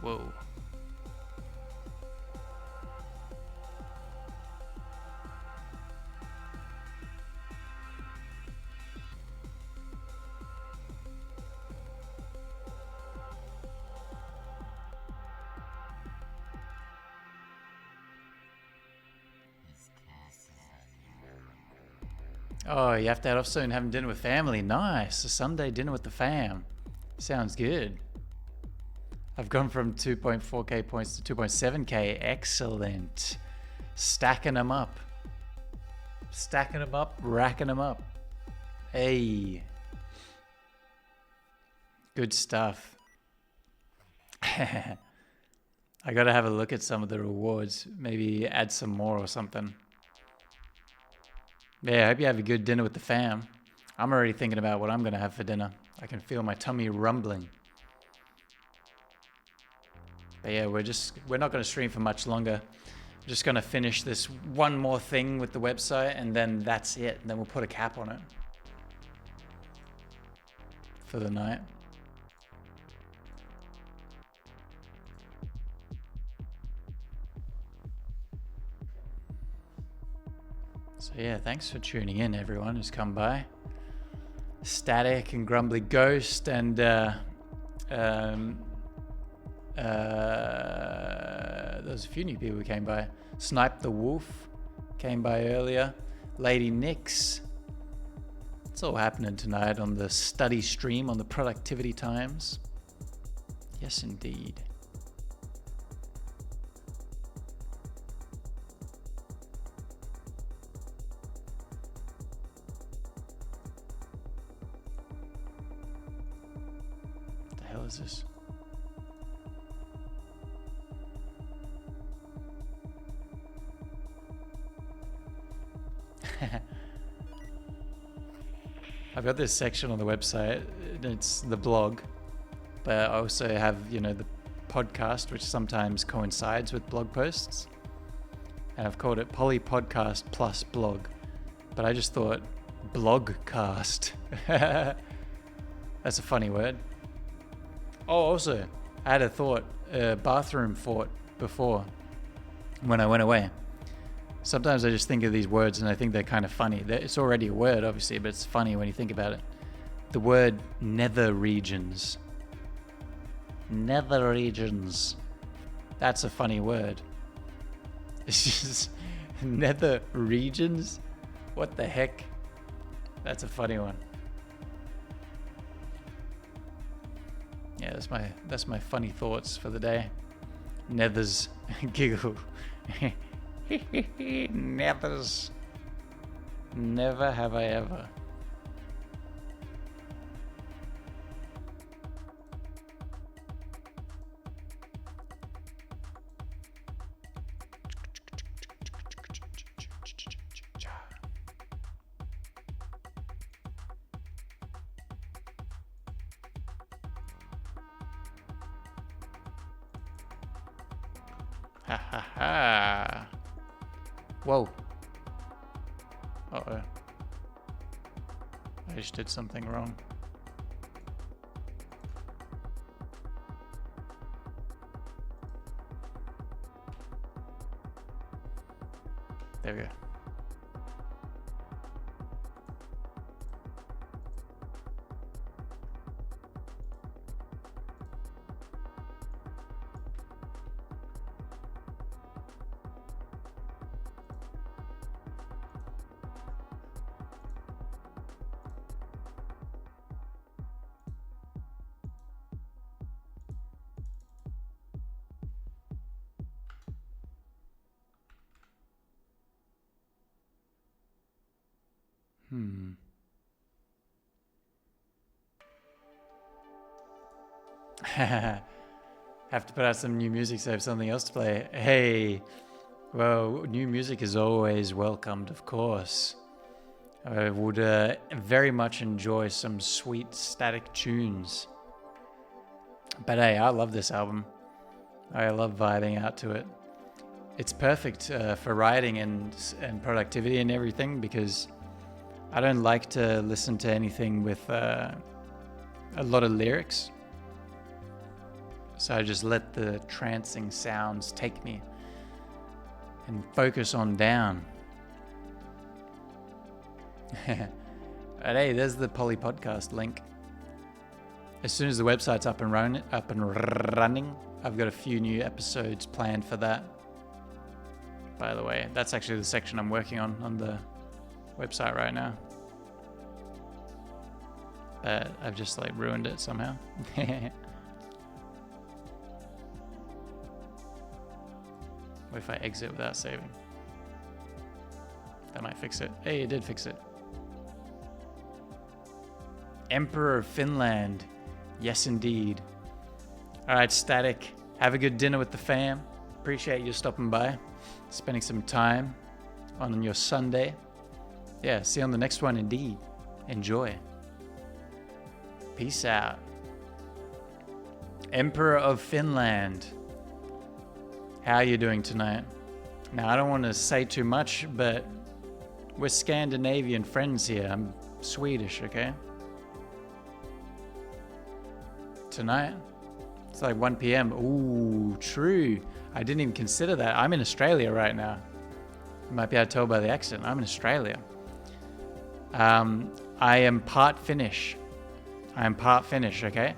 Whoa. Oh, you have to head off soon, having dinner with family. Nice. A Sunday dinner with the fam. Sounds good. I've gone from 2.4k points to 2.7k. Excellent. Stacking them up. Stacking them up, racking them up. Hey. Good stuff. I gotta have a look at some of the rewards. Maybe add some more or something. Yeah, I hope you have a good dinner with the fam. I'm already thinking about what I'm going to have for dinner. I can feel my tummy rumbling. But yeah, we're not going to stream for much longer. We're just going to finish this one more thing with the website, and then that's it. And then we'll put a cap on it for the night. So yeah, thanks for tuning in, everyone who's come by. Static and Grumbly Ghost and there's a few new people who came by. Snipe the Wolf came by earlier. Lady Nix. It's all happening tonight on the study stream on the Productivity Times. Yes, indeed. Is this? I've got this section on the website. It's the blog, but I also have, the podcast, which sometimes coincides with blog posts. And I've called it Poly Podcast plus blog, but I just thought blogcast. That's a funny word. Oh, also, I had a thought, bathroom thought before when I went away. Sometimes I just think of these words and I think they're kind of funny. It's already a word, obviously, but it's funny when you think about it. The word nether regions. Nether regions. That's a funny word. It's just nether regions? What the heck? That's a funny one. Yeah, that's my funny thoughts for the day. Nethers. Giggle. Nethers. Never have I ever. Ha ha ha. Whoa. Uh-oh. I just did something wrong. There we go. Have to put out some new music so I have something else to play. Hey, well, new music is always welcomed, of course. I would very much enjoy some sweet static tunes. But hey, I love this album. I love vibing out to it. It's perfect for writing and productivity and everything, because I don't like to listen to anything with a lot of lyrics. So I just let the trancing sounds take me and focus on down. But hey, there's the Poly Podcast link. As soon as the website's up and running, I've got a few new episodes planned for that. By the way, that's actually the section I'm working on the website right now. But I've just like ruined it somehow. What if I exit without saving? That might fix it. Hey, it did fix it. Emperor of Finland. Yes, indeed. All right, Static. Have a good dinner with the fam. Appreciate you stopping by, spending some time on your Sunday. Yeah, see you on the next one, indeed. Enjoy. Peace out. Emperor of Finland. How are you doing tonight? Now, I don't want to say too much, but we're Scandinavian friends here. I'm Swedish, okay? Tonight? It's like 1 p.m. Ooh, true. I didn't even consider that. I'm in Australia right now. You might be able to tell by the accent. I'm in Australia. I am part Finnish. Okay?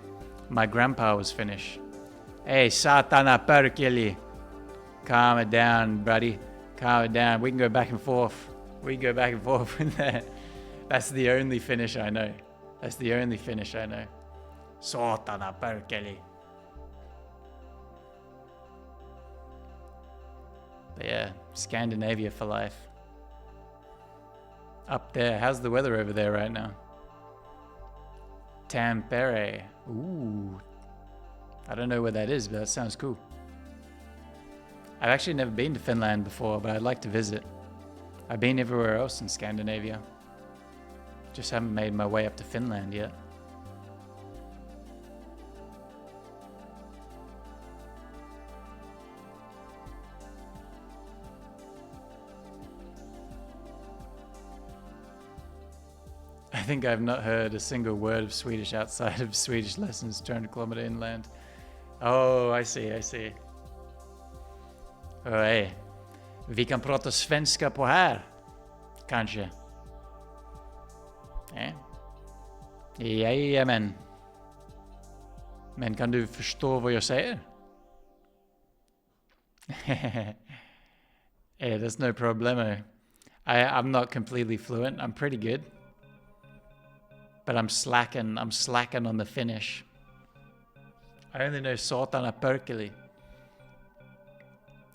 My grandpa was Finnish. Hey, satana perkele. Calm it down, buddy. Calm it down. We can go back and forth. with that. That's the only Finnish I know. Saatana perkele. But yeah, Scandinavia for life. Up there. How's the weather over there right now? Tampere. Ooh. I don't know where that is, but that sounds cool. I've actually never been to Finland before, but I'd like to visit. I've been everywhere else in Scandinavia. Just haven't made my way up to Finland yet. I think I've not heard a single word of Swedish outside of Swedish lessons 200 kilometer inland. Oh, I see. Hey. Vi kan prata svenska på här. Kanske. Jajamän. Men kan du förstå vad jag säger? Hey, there's no problemo. I'm not completely fluent. I'm pretty good. But I'm slacking on the Finnish. I only know saatana perkele.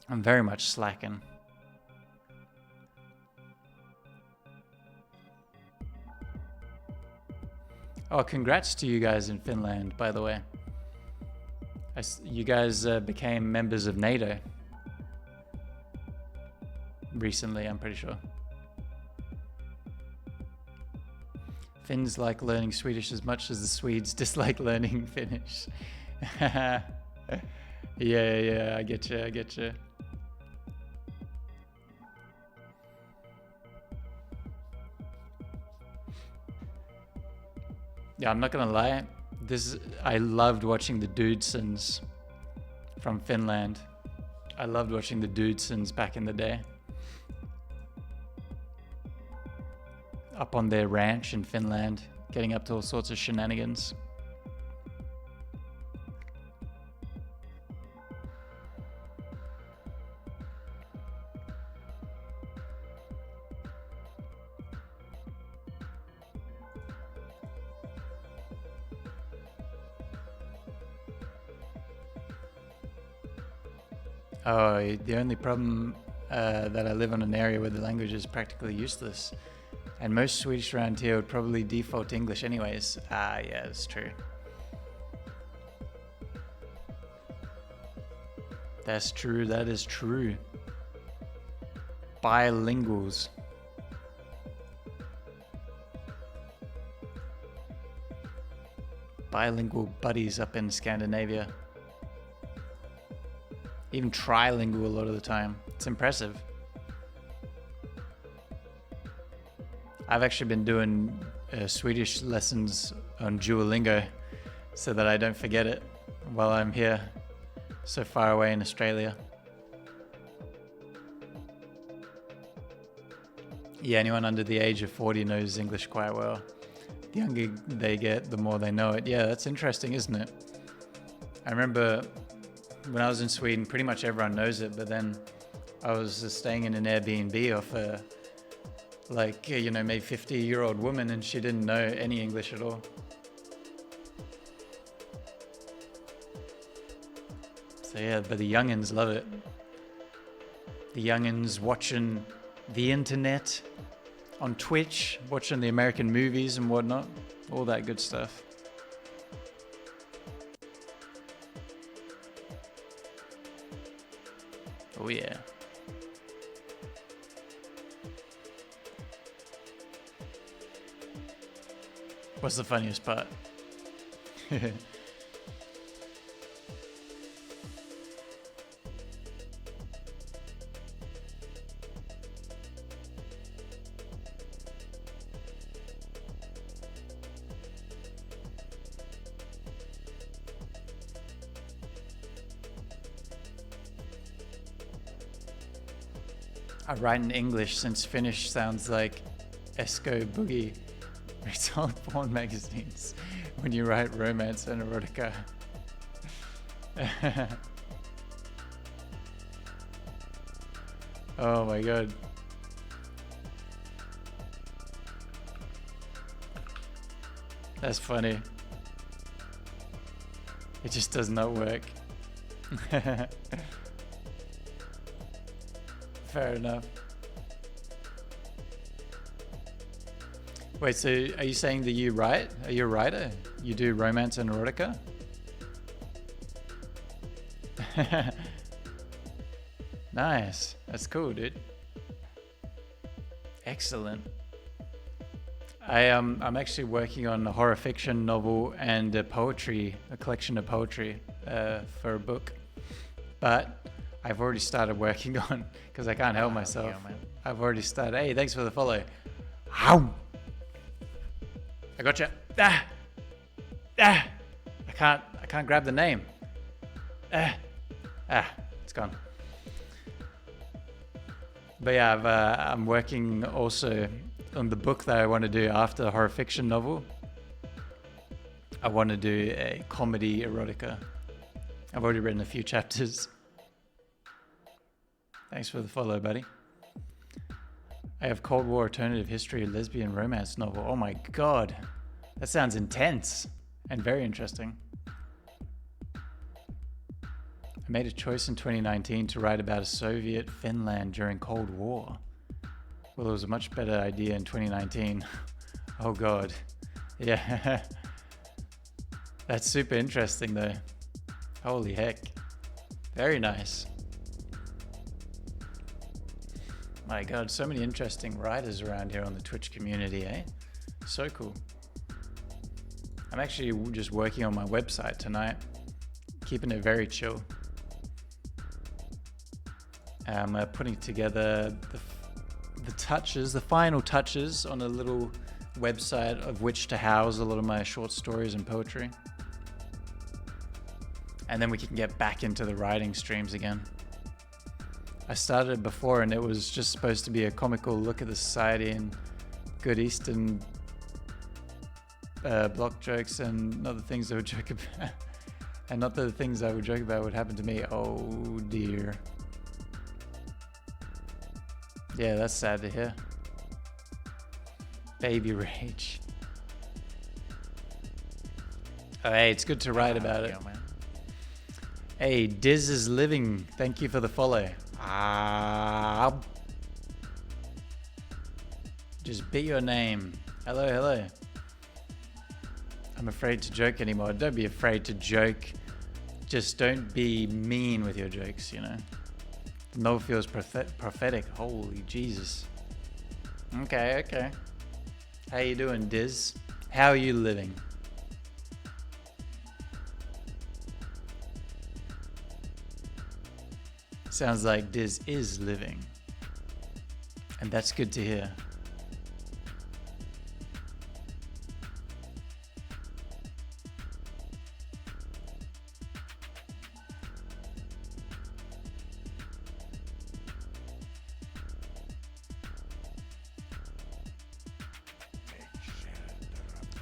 I'm very much slacking. Oh, congrats to you guys in Finland, by the way. You guys became members of NATO recently, I'm pretty sure. Finns like learning Swedish as much as the Swedes dislike learning Finnish. Yeah, I get you. Yeah, I'm not gonna lie. I loved watching the Dudesons from Finland. I loved watching the Dudesons back in the day. Up on their ranch in Finland, getting up to all sorts of shenanigans. Oh, the only problem that I live in an area where the language is practically useless. And most Swedish around here would probably default to English anyways. Yeah, that's true. That is true. Bilinguals. Bilingual buddies up in Scandinavia. Even trilingual a lot of the time. It's impressive. I've actually been doing Swedish lessons on Duolingo so that I don't forget it. while I'm here so far away in Australia. Yeah, anyone under the age of 40 knows English quite well. The younger they get, the more they know it. Yeah, that's interesting, isn't it? I remember when I was in Sweden, pretty much everyone knows it, but then I was staying in an Airbnb off a, like, you know, maybe 50-year-old woman, and she didn't know any English at all. So yeah, but the youngins love it. The youngins watching the internet on Twitch, watching the American movies and whatnot, all that good stuff. Oh yeah. What's the funniest part? I write in English since Finnish sounds like Esco Boogie reads all porn magazines when you write romance and erotica. Oh my god. That's funny. It just does not work. Fair enough. Wait, so are you saying that you write? Are you a writer? You do romance and erotica? Nice. That's cool, dude. Excellent. I'm actually working on a horror fiction novel and a collection of poetry for a book. But I've already started working on, because I can't help myself. Yeah, I've already started. Hey, thanks for the follow. Ow! I gotcha. Ah! Ah! I can't grab the name. It's gone. But yeah, I'm working also on the book that I want to do after the horror fiction novel. I want to do a comedy erotica. I've already written a few chapters. Thanks for the follow, buddy. I have Cold War alternative history lesbian romance novel. Oh my god. That sounds intense and very interesting. I made a choice in 2019 to write about a Soviet Finland during Cold War. Well, it was a much better idea in 2019. Oh god. Yeah. That's super interesting though. Holy heck. Very nice. My god, so many interesting writers around here on the Twitch community, eh? So cool. I'm actually just working on my website tonight, keeping it very chill. I'm putting together the final touches on a little website of which to house a lot of my short stories and poetry. And then we can get back into the writing streams again. I started before and it was just supposed to be a comical look at the society and good Eastern block jokes and not the things I would joke about. And not the things I would joke about would happen to me. Oh dear. Yeah, that's sad to hear. Baby rage. Oh, hey, it's good to write about it. Man. Hey, Diz is living. Thank you for the follow. Just be your name. Hello, hello. I'm afraid to joke anymore. Don't be afraid to joke. Just don't be mean with your jokes, you know. The novel feels prophetic. Holy Jesus. Okay. How you doing, Diz? How are you living? Sounds like Diz is living. And that's good to hear.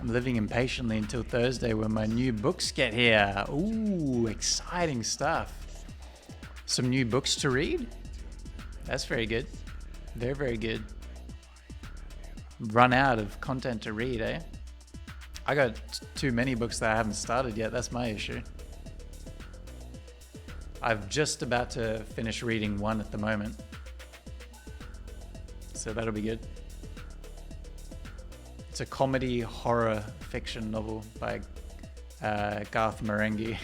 I'm living impatiently until Thursday when my new books get here. Ooh, exciting stuff. Some new books to read? That's very good. Very, very good. Run out of content to read, eh? I got too many books that I haven't started yet. That's my issue. I'm just about to finish reading one at the moment. So that'll be good. It's a comedy horror fiction novel by Garth Marenghi.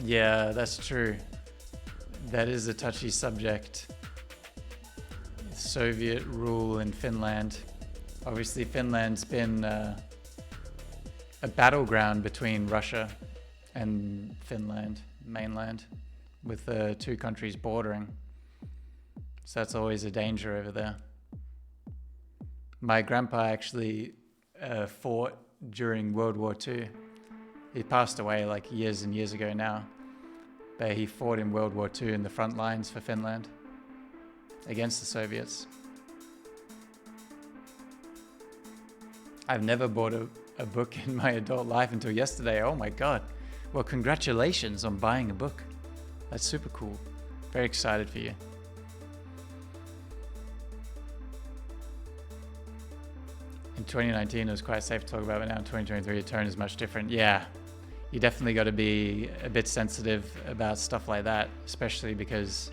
Yeah, that's true. That is a touchy subject. Soviet rule in Finland. Obviously, Finland's been a battleground between Russia and Finland, mainland, with the two countries bordering. So that's always a danger over there. My grandpa actually fought during World War II. He passed away like years and years ago now, but he fought in World War II in the front lines for Finland against the Soviets. I've never bought a book in my adult life until yesterday. Oh my God. Well, congratulations on buying a book. That's super cool. Very excited for you. In 2019, it was quite safe to talk about, but now in 2023, the tone is much different. Yeah, you definitely got to be a bit sensitive about stuff like that, especially because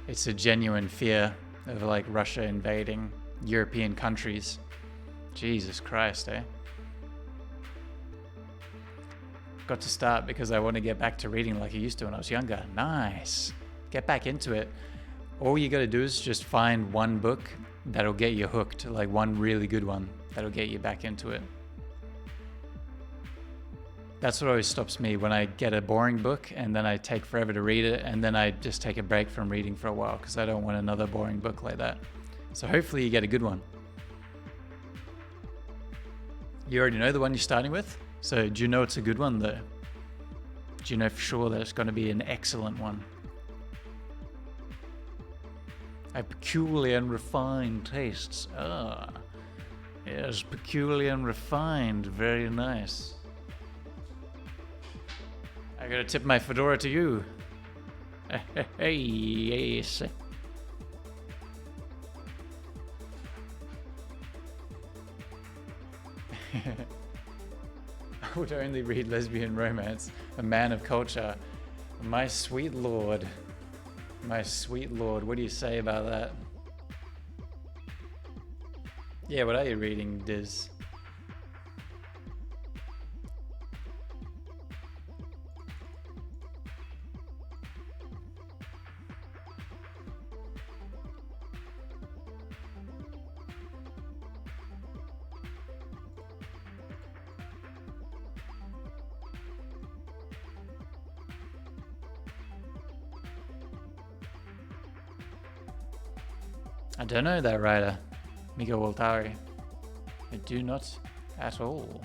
it's a genuine fear of like Russia invading European countries. Jesus Christ, eh? Got to start because I want to get back to reading like I used to when I was younger. Nice. Get back into it. All you got to do is just find one book that'll get you hooked, like one really good one that'll get you back into it. That's what always stops me when I get a boring book and then I take forever to read it and then I just take a break from reading for a while because I don't want another boring book like that. So hopefully you get a good one. You already know the one you're starting with? So do you know it's a good one though? Do you know for sure that it's going to be an excellent one? I have peculiar and refined tastes. Ah, yes, peculiar and refined. Very nice. I gotta tip my fedora to you. Hey, yes. I would only read lesbian romance. A man of culture. My sweet lord. My sweet lord. What do you say about that? Yeah, what are you reading, Diz? I don't know that writer, Miguel Waltari. I do not at all.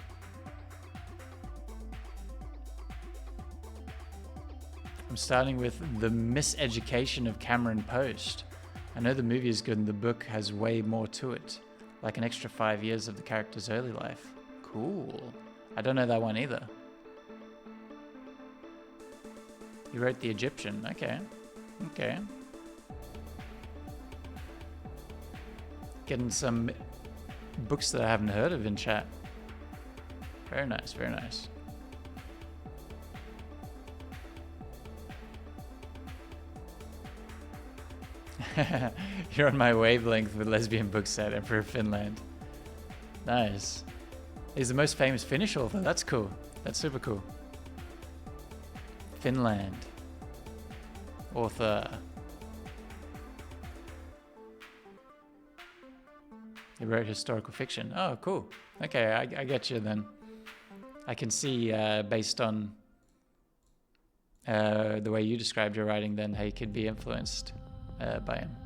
I'm starting with The Miseducation of Cameron Post. I know the movie is good and the book has way more to it, like an extra 5 years of the character's early life. Cool. I don't know that one either. You wrote The Egyptian. Okay. Okay. Getting some books that I haven't heard of in chat. Very nice, very nice. You're on my wavelength with lesbian book set, Emperor of Finland. Nice. He's the most famous Finnish author. That's cool. That's super cool. Finland. Author. He wrote historical fiction. Oh, cool. Okay, I get you then. I can see, based on the way you described your writing, then how you could be influenced by him.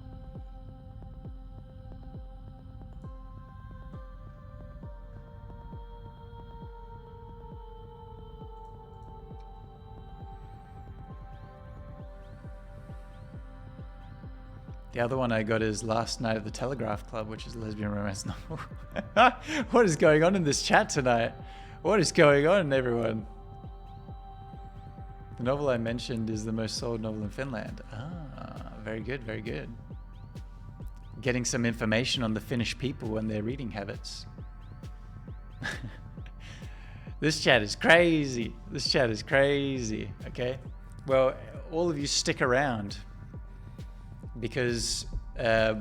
The other one I got is Last Night at the Telegraph Club, which is a lesbian romance novel. What is going on in this chat tonight? What is going on, everyone? The novel I mentioned is the most sold novel in Finland. Ah, very good, very good. Getting some information on the Finnish people and their reading habits. This chat is crazy. This chat is crazy, okay? Well, all of you stick around because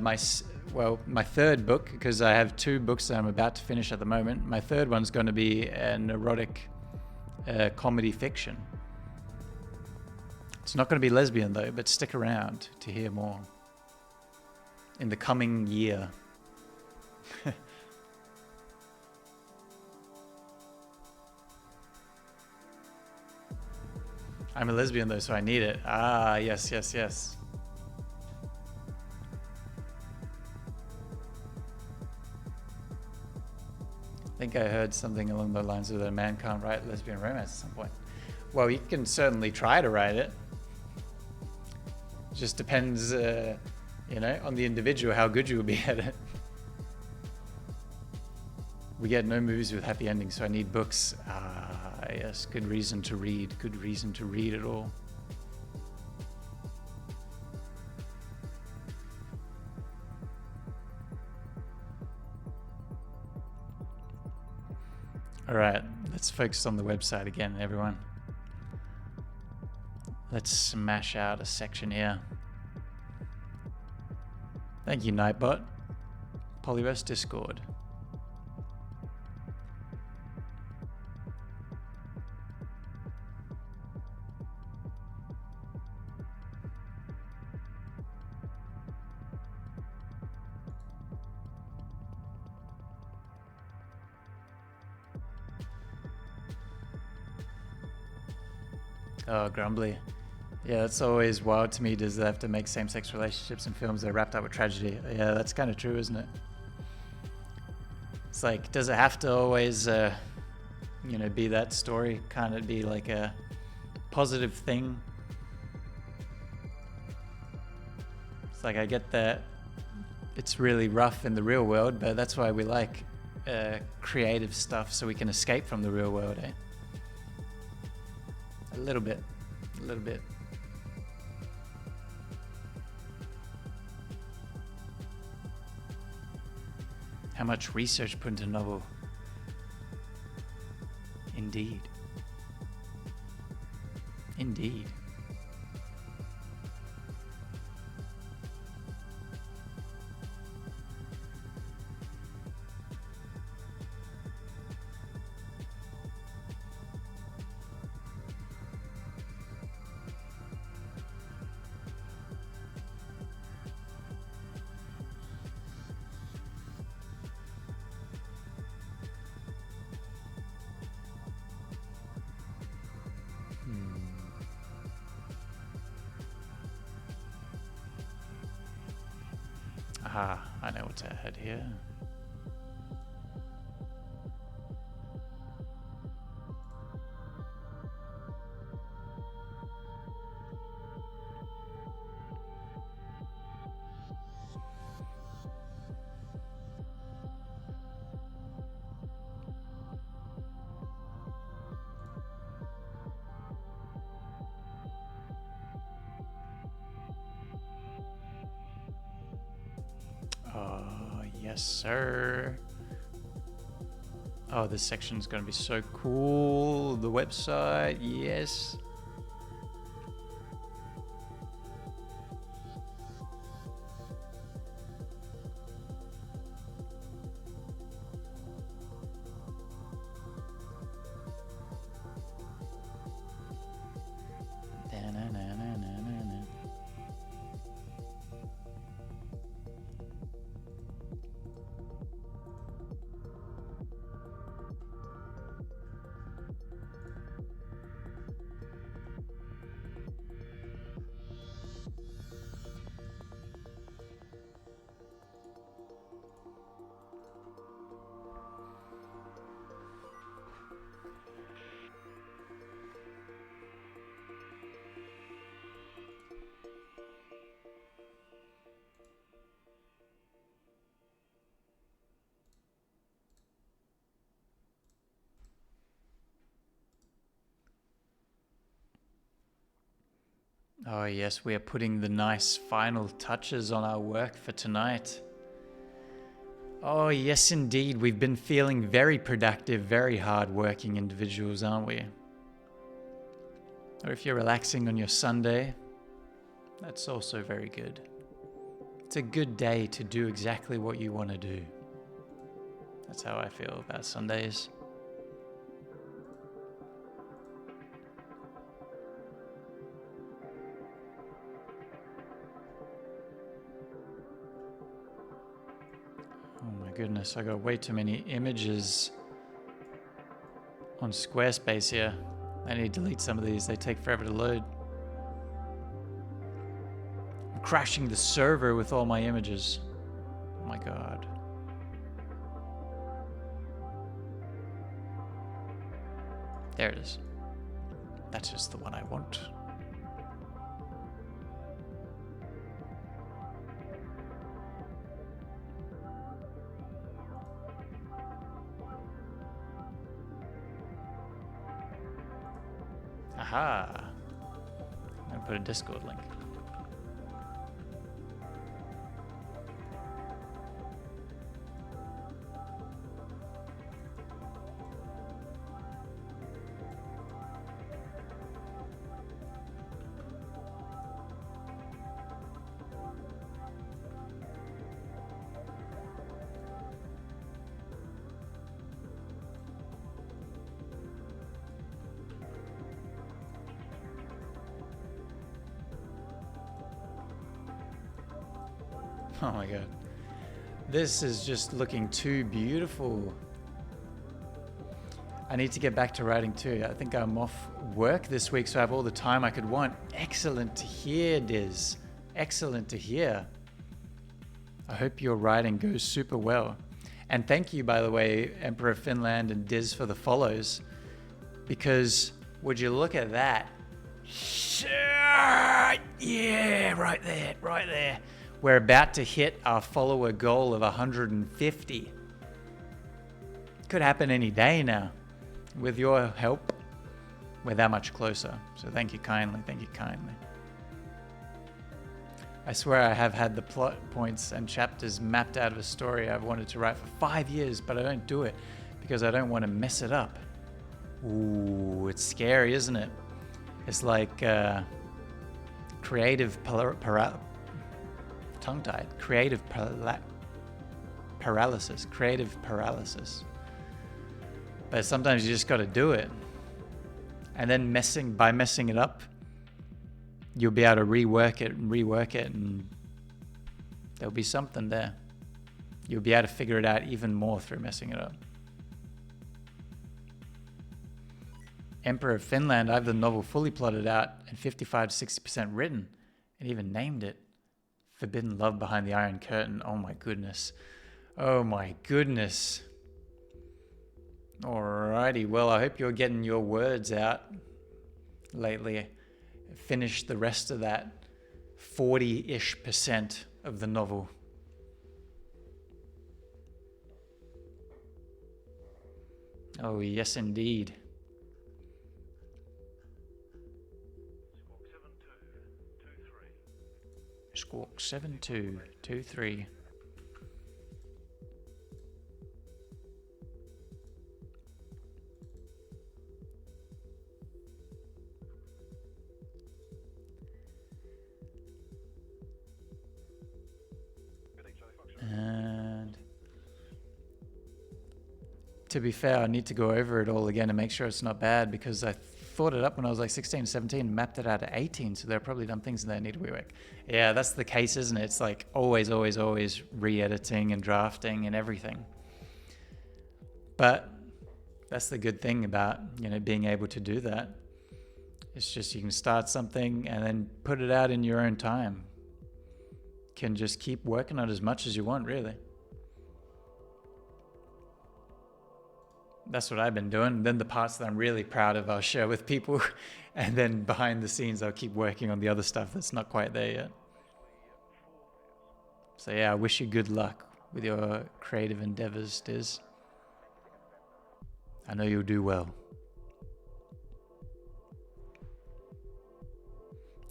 my third book, because I have 2 books that I'm about to finish at the moment. My third one's going to be an erotic comedy fiction. It's not going to be lesbian though, but stick around to hear more in the coming year. I'm a lesbian though, so I need it. Ah, yes, yes, yes. I think I heard something along the lines of that a man can't write lesbian romance at some point. Well, you can certainly try to write it. Just depends, you know, on the individual, how good you will be at it. We get no movies with happy endings, so I need books. Ah, yes, good reason to read. Good reason to read it all. All right, let's focus on the website again, everyone. Let's smash out a section here. Thank you, Nightbot. Polyverse Discord. Oh, Grumbly. Yeah, that's always wild to me. Does they have to make same-sex relationships in films that are wrapped up with tragedy? Yeah, that's kind of true, isn't it? It's like, does it have to always, you know, be that story? Can't it be like a positive thing? It's like, I get that it's really rough in the real world, but that's why we like creative stuff, so we can escape from the real world, eh? A little bit. A little bit. How much research put into a novel? Indeed. Indeed. Ah, I know what's ahead here. Oh, yes, sir. Oh, this section is going to be so cool. The website, yes. Oh yes, we are putting the nice final touches on our work for tonight. Oh yes indeed, we've been feeling very productive, very hard-working individuals, aren't we? Or if you're relaxing on your Sunday, that's also very good. It's a good day to do exactly what you want to do. That's how I feel about Sundays. Oh my goodness, I got way too many images on Squarespace here. I need to delete some of these, they take forever to load. I'm crashing the server with all my images. Oh my god. There it is. That's just the one I want. Aha! I'm gonna put a Discord link. Oh my god. This is just looking too beautiful. I need to get back to writing too. I think I'm off work this week, so I have all the time I could want. Excellent to hear, Diz. Excellent to hear. I hope your writing goes super well. And thank you, by the way, Emperor of Finland and Diz, for the follows. Because would you look at that? Yeah, right there, right there. We're about to hit our follower goal of 150. Could happen any day now. With your help, we're that much closer. So thank you kindly, thank you kindly. I swear I have had the plot points and chapters mapped out of a story I've wanted to write for 5 years, but I don't do it because I don't want to mess it up. Ooh, it's scary, isn't it? It's like creative tongue-tied. Creative paralysis. But sometimes you just got to do it. And then by messing it up, you'll be able to rework it, and there'll be something there. You'll be able to figure it out even more through messing it up. Emperor of Finland, I have the novel fully plotted out and 55 to 60% written, and even named it Forbidden Love Behind the Iron Curtain. Oh my goodness. Oh my goodness. Alrighty, well, I hope you're getting your words out lately. Finish the rest of that 40-ish% of the novel. Oh, yes, indeed. Squawk 7223. And to be fair, I need to go over it all again and make sure it's not bad, because I thought it up when I was like 16, 17, mapped it out at 18, so there are probably done things in there I need to rework. Yeah, that's the case, isn't it? It's like always re-editing and drafting and everything. But that's the good thing about, being able to do that. It's just you can start something and then put it out in your own time. Can just keep working on it as much as you want, really. That's what I've been doing. Then the parts that I'm really proud of, I'll share with people. And then behind the scenes, I'll keep working on the other stuff that's not quite there yet. So yeah, I wish you good luck with your creative endeavors, Diz. I know you'll do well.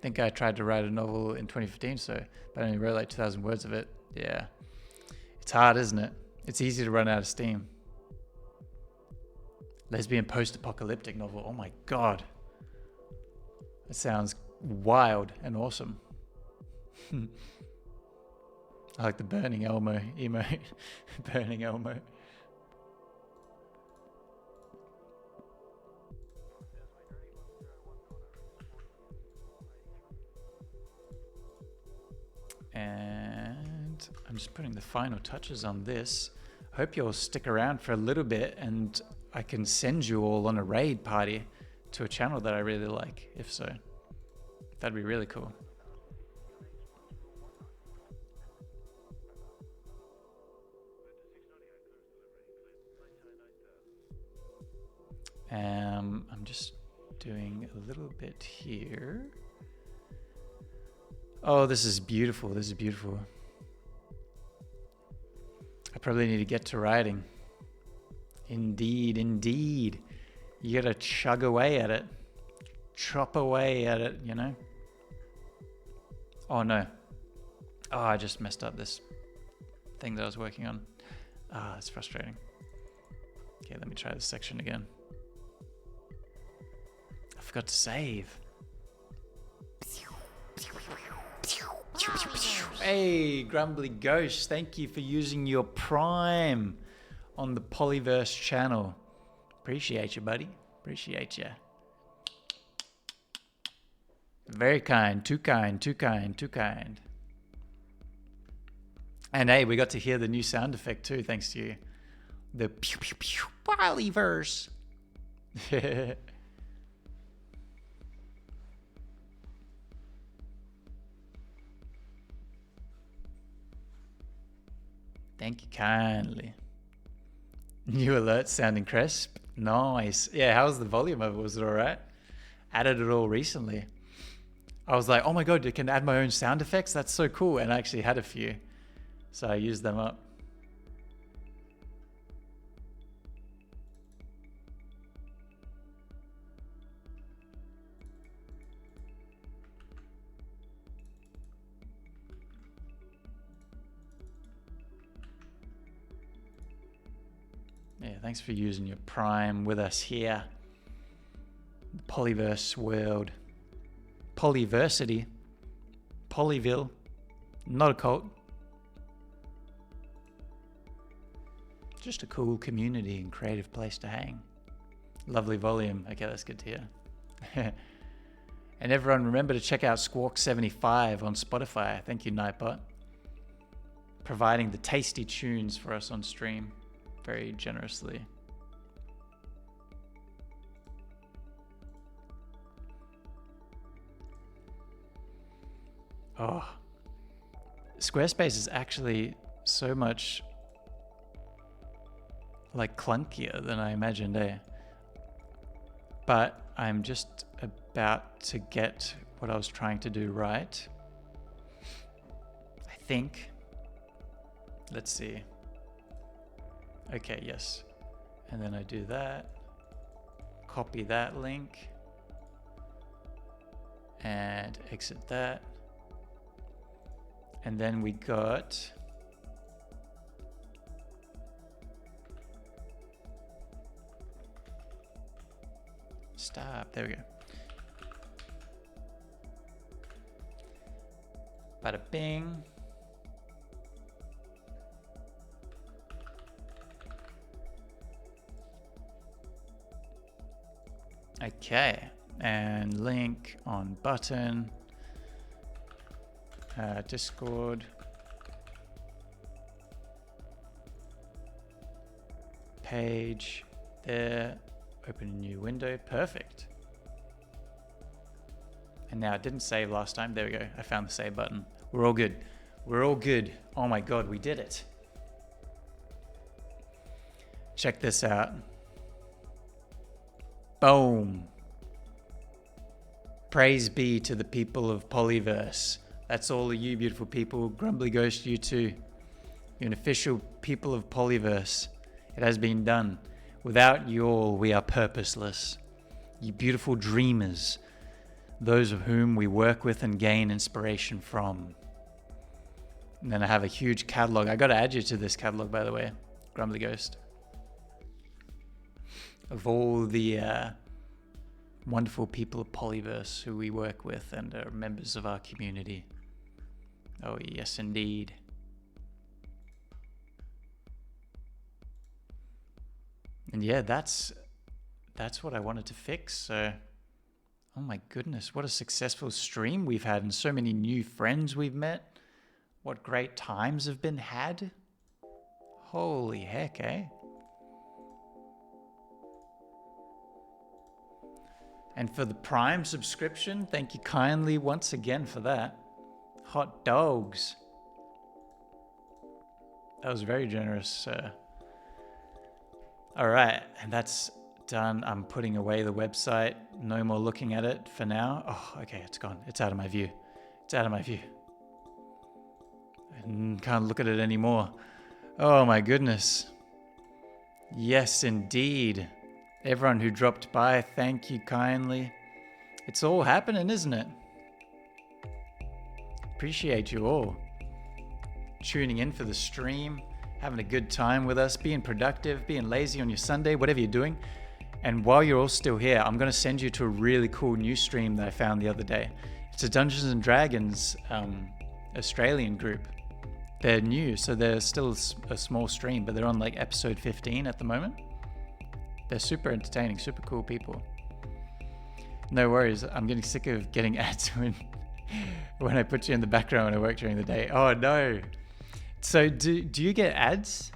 think I tried to write a novel in 2015, but I only wrote like 2,000 words of it. Yeah. It's hard, isn't it? It's easy to run out of steam. Lesbian post-apocalyptic novel. Oh my God. That sounds wild and awesome. I like the burning Elmo emote. Burning Elmo. And I'm just putting the final touches on this. Hope you'll stick around for a little bit and I can send you all on a raid party to a channel that I really like. If so, that'd be really cool. I'm just doing a little bit here. Oh, this is beautiful. This is beautiful. I probably need to get to writing. Indeed, indeed. You gotta chug away at it. Chop away at it, you know? Oh no. Oh, I just messed up this thing that I was working on. Ah, it's frustrating. Okay, let me try this section again. I forgot to save. Hey, Grumbly Ghost, thank you for using your Prime on the Polyverse channel. Appreciate you, buddy. Appreciate you. Very kind, too kind, too kind, too kind. And hey, we got to hear the new sound effect too, thanks to you. The pew pew pew Polyverse. Thank you kindly. New alert sounding crisp. Nice. Yeah, how's the volume of it? Was it alright? Added it all recently. I was like, oh my God, I can add my own sound effects? That's so cool. And I actually had a few. So I used them up. Yeah, thanks for using your Prime with us here. The Polyverse world. Polyversity. Polyville. Not a cult. Just a cool community and creative place to hang. Lovely volume. Okay, that's good to hear. And everyone, remember to check out Squawk75 on Spotify. Thank you, Nightbot. Providing the tasty tunes for us on stream very generously. Oh, Squarespace is actually so much like clunkier than I imagined, eh? But I'm just about to get what I was trying to do right. I think. Let's see. Okay, yes. And then I do that. Copy that link. And exit that. And then we got stop. There we go. Bada bing. Okay, and link on button, Discord, page there, open a new window, perfect. And now it didn't save last time, there we go, I found the save button. We're all good, we're all good. Oh my God, we did it. Check this out. Boom. Praise be to the people of Polyverse. That's all of you beautiful people. Grumbly Ghost, you too. You're an official people of Polyverse. It has been done. Without you all, we are purposeless. You beautiful dreamers. those of whom we work with and gain inspiration from. And then I have a huge catalog. I got to add you to this catalog, by the way, Grumbly Ghost, of all the wonderful people of Polyverse who we work with and are members of our community. Oh, yes, indeed. And yeah, that's what I wanted to fix. So, oh my goodness, what a successful stream we've had, and so many new friends we've met. What great times have been had. Holy heck, eh? And for the Prime subscription, thank you kindly once again for that. Hot dogs. That was very generous. All right, and that's done. I'm putting away the website. No more looking at it for now. Oh, okay, it's gone. It's out of my view. It's out of my view. I can't look at it anymore. Oh my goodness. Yes, indeed. Everyone who dropped by, thank you kindly. It's all happening, isn't it? Appreciate you all tuning in for the stream, having a good time with us, being productive, being lazy on your Sunday, whatever you're doing. And while you're all still here, I'm going to send you to a really cool new stream that I found the other day. It's a Dungeons and Dragons Australian group. They're new, so they're still a small stream, but they're on like episode 15 at the moment. They're super entertaining, super cool people. No worries, I'm getting sick of getting ads when I put you in the background when I work during the day. Oh no. So do you get ads?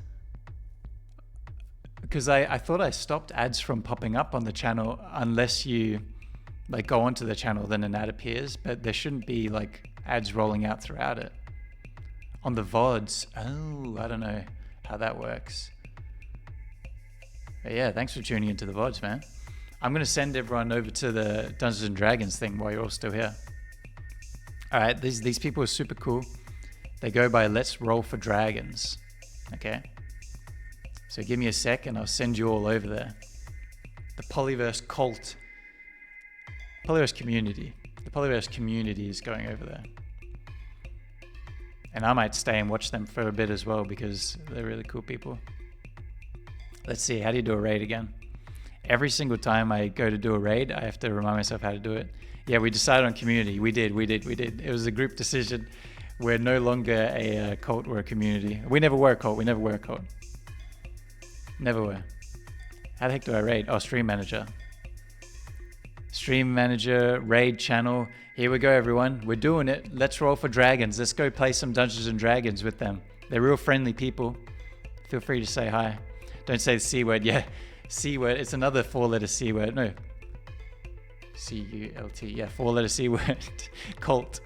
Because I thought I stopped ads from popping up on the channel unless you like go onto the channel, then an ad appears, but there shouldn't be like ads rolling out throughout it. On the VODs, oh, I don't know how that works. But yeah, thanks for tuning into the VODs, man. I'm going to send everyone over to the Dungeons and Dragons thing while you're all still here. All right, these people are super cool. They go by Let's Roll for Dragons. Okay. So give me a sec and I'll send you all over there. The Polyverse cult. Polyverse community. The Polyverse community is going over there. And I might stay and watch them for a bit as well because they're really cool people. Let's see, how do you do a raid again? Every single time I go to do a raid, I have to remind myself how to do it. Yeah, we decided on community. We did. It was a group decision. We're no longer a cult, we're a community. We never were a cult, Never were. How the heck do I raid? Oh, stream manager. Stream manager, raid channel. Here we go, everyone. We're doing it. Let's roll for dragons. Let's go play some Dungeons and Dragons with them. They're real friendly people. Feel free to say hi. Don't say the C word. Yeah, C word. It's another 4-letter C word. No. C-U-L-T. Yeah, 4-letter C word. Cult.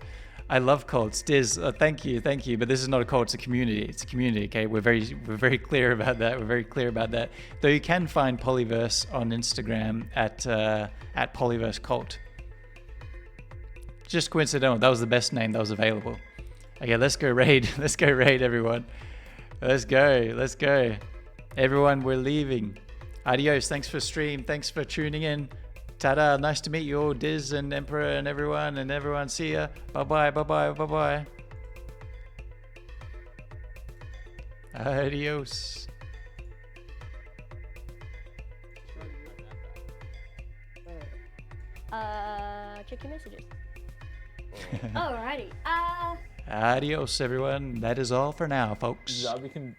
I love cults. Diz, thank you. But this is not a cult, it's a community. It's a community, okay? We're very clear about that. Though you can find Polyverse on Instagram at Polyverse Cult. Just coincidental. That was the best name that was available. Okay, let's go raid, everyone. Let's go. Everyone, we're leaving. Adios, thanks for stream, thanks for tuning in. Ta-da, nice to meet you all, Diz and Emperor and everyone, see ya. Bye-bye. Adios. Check your messages. Alrighty. Adios, everyone. That is all for now, folks. Yeah, we can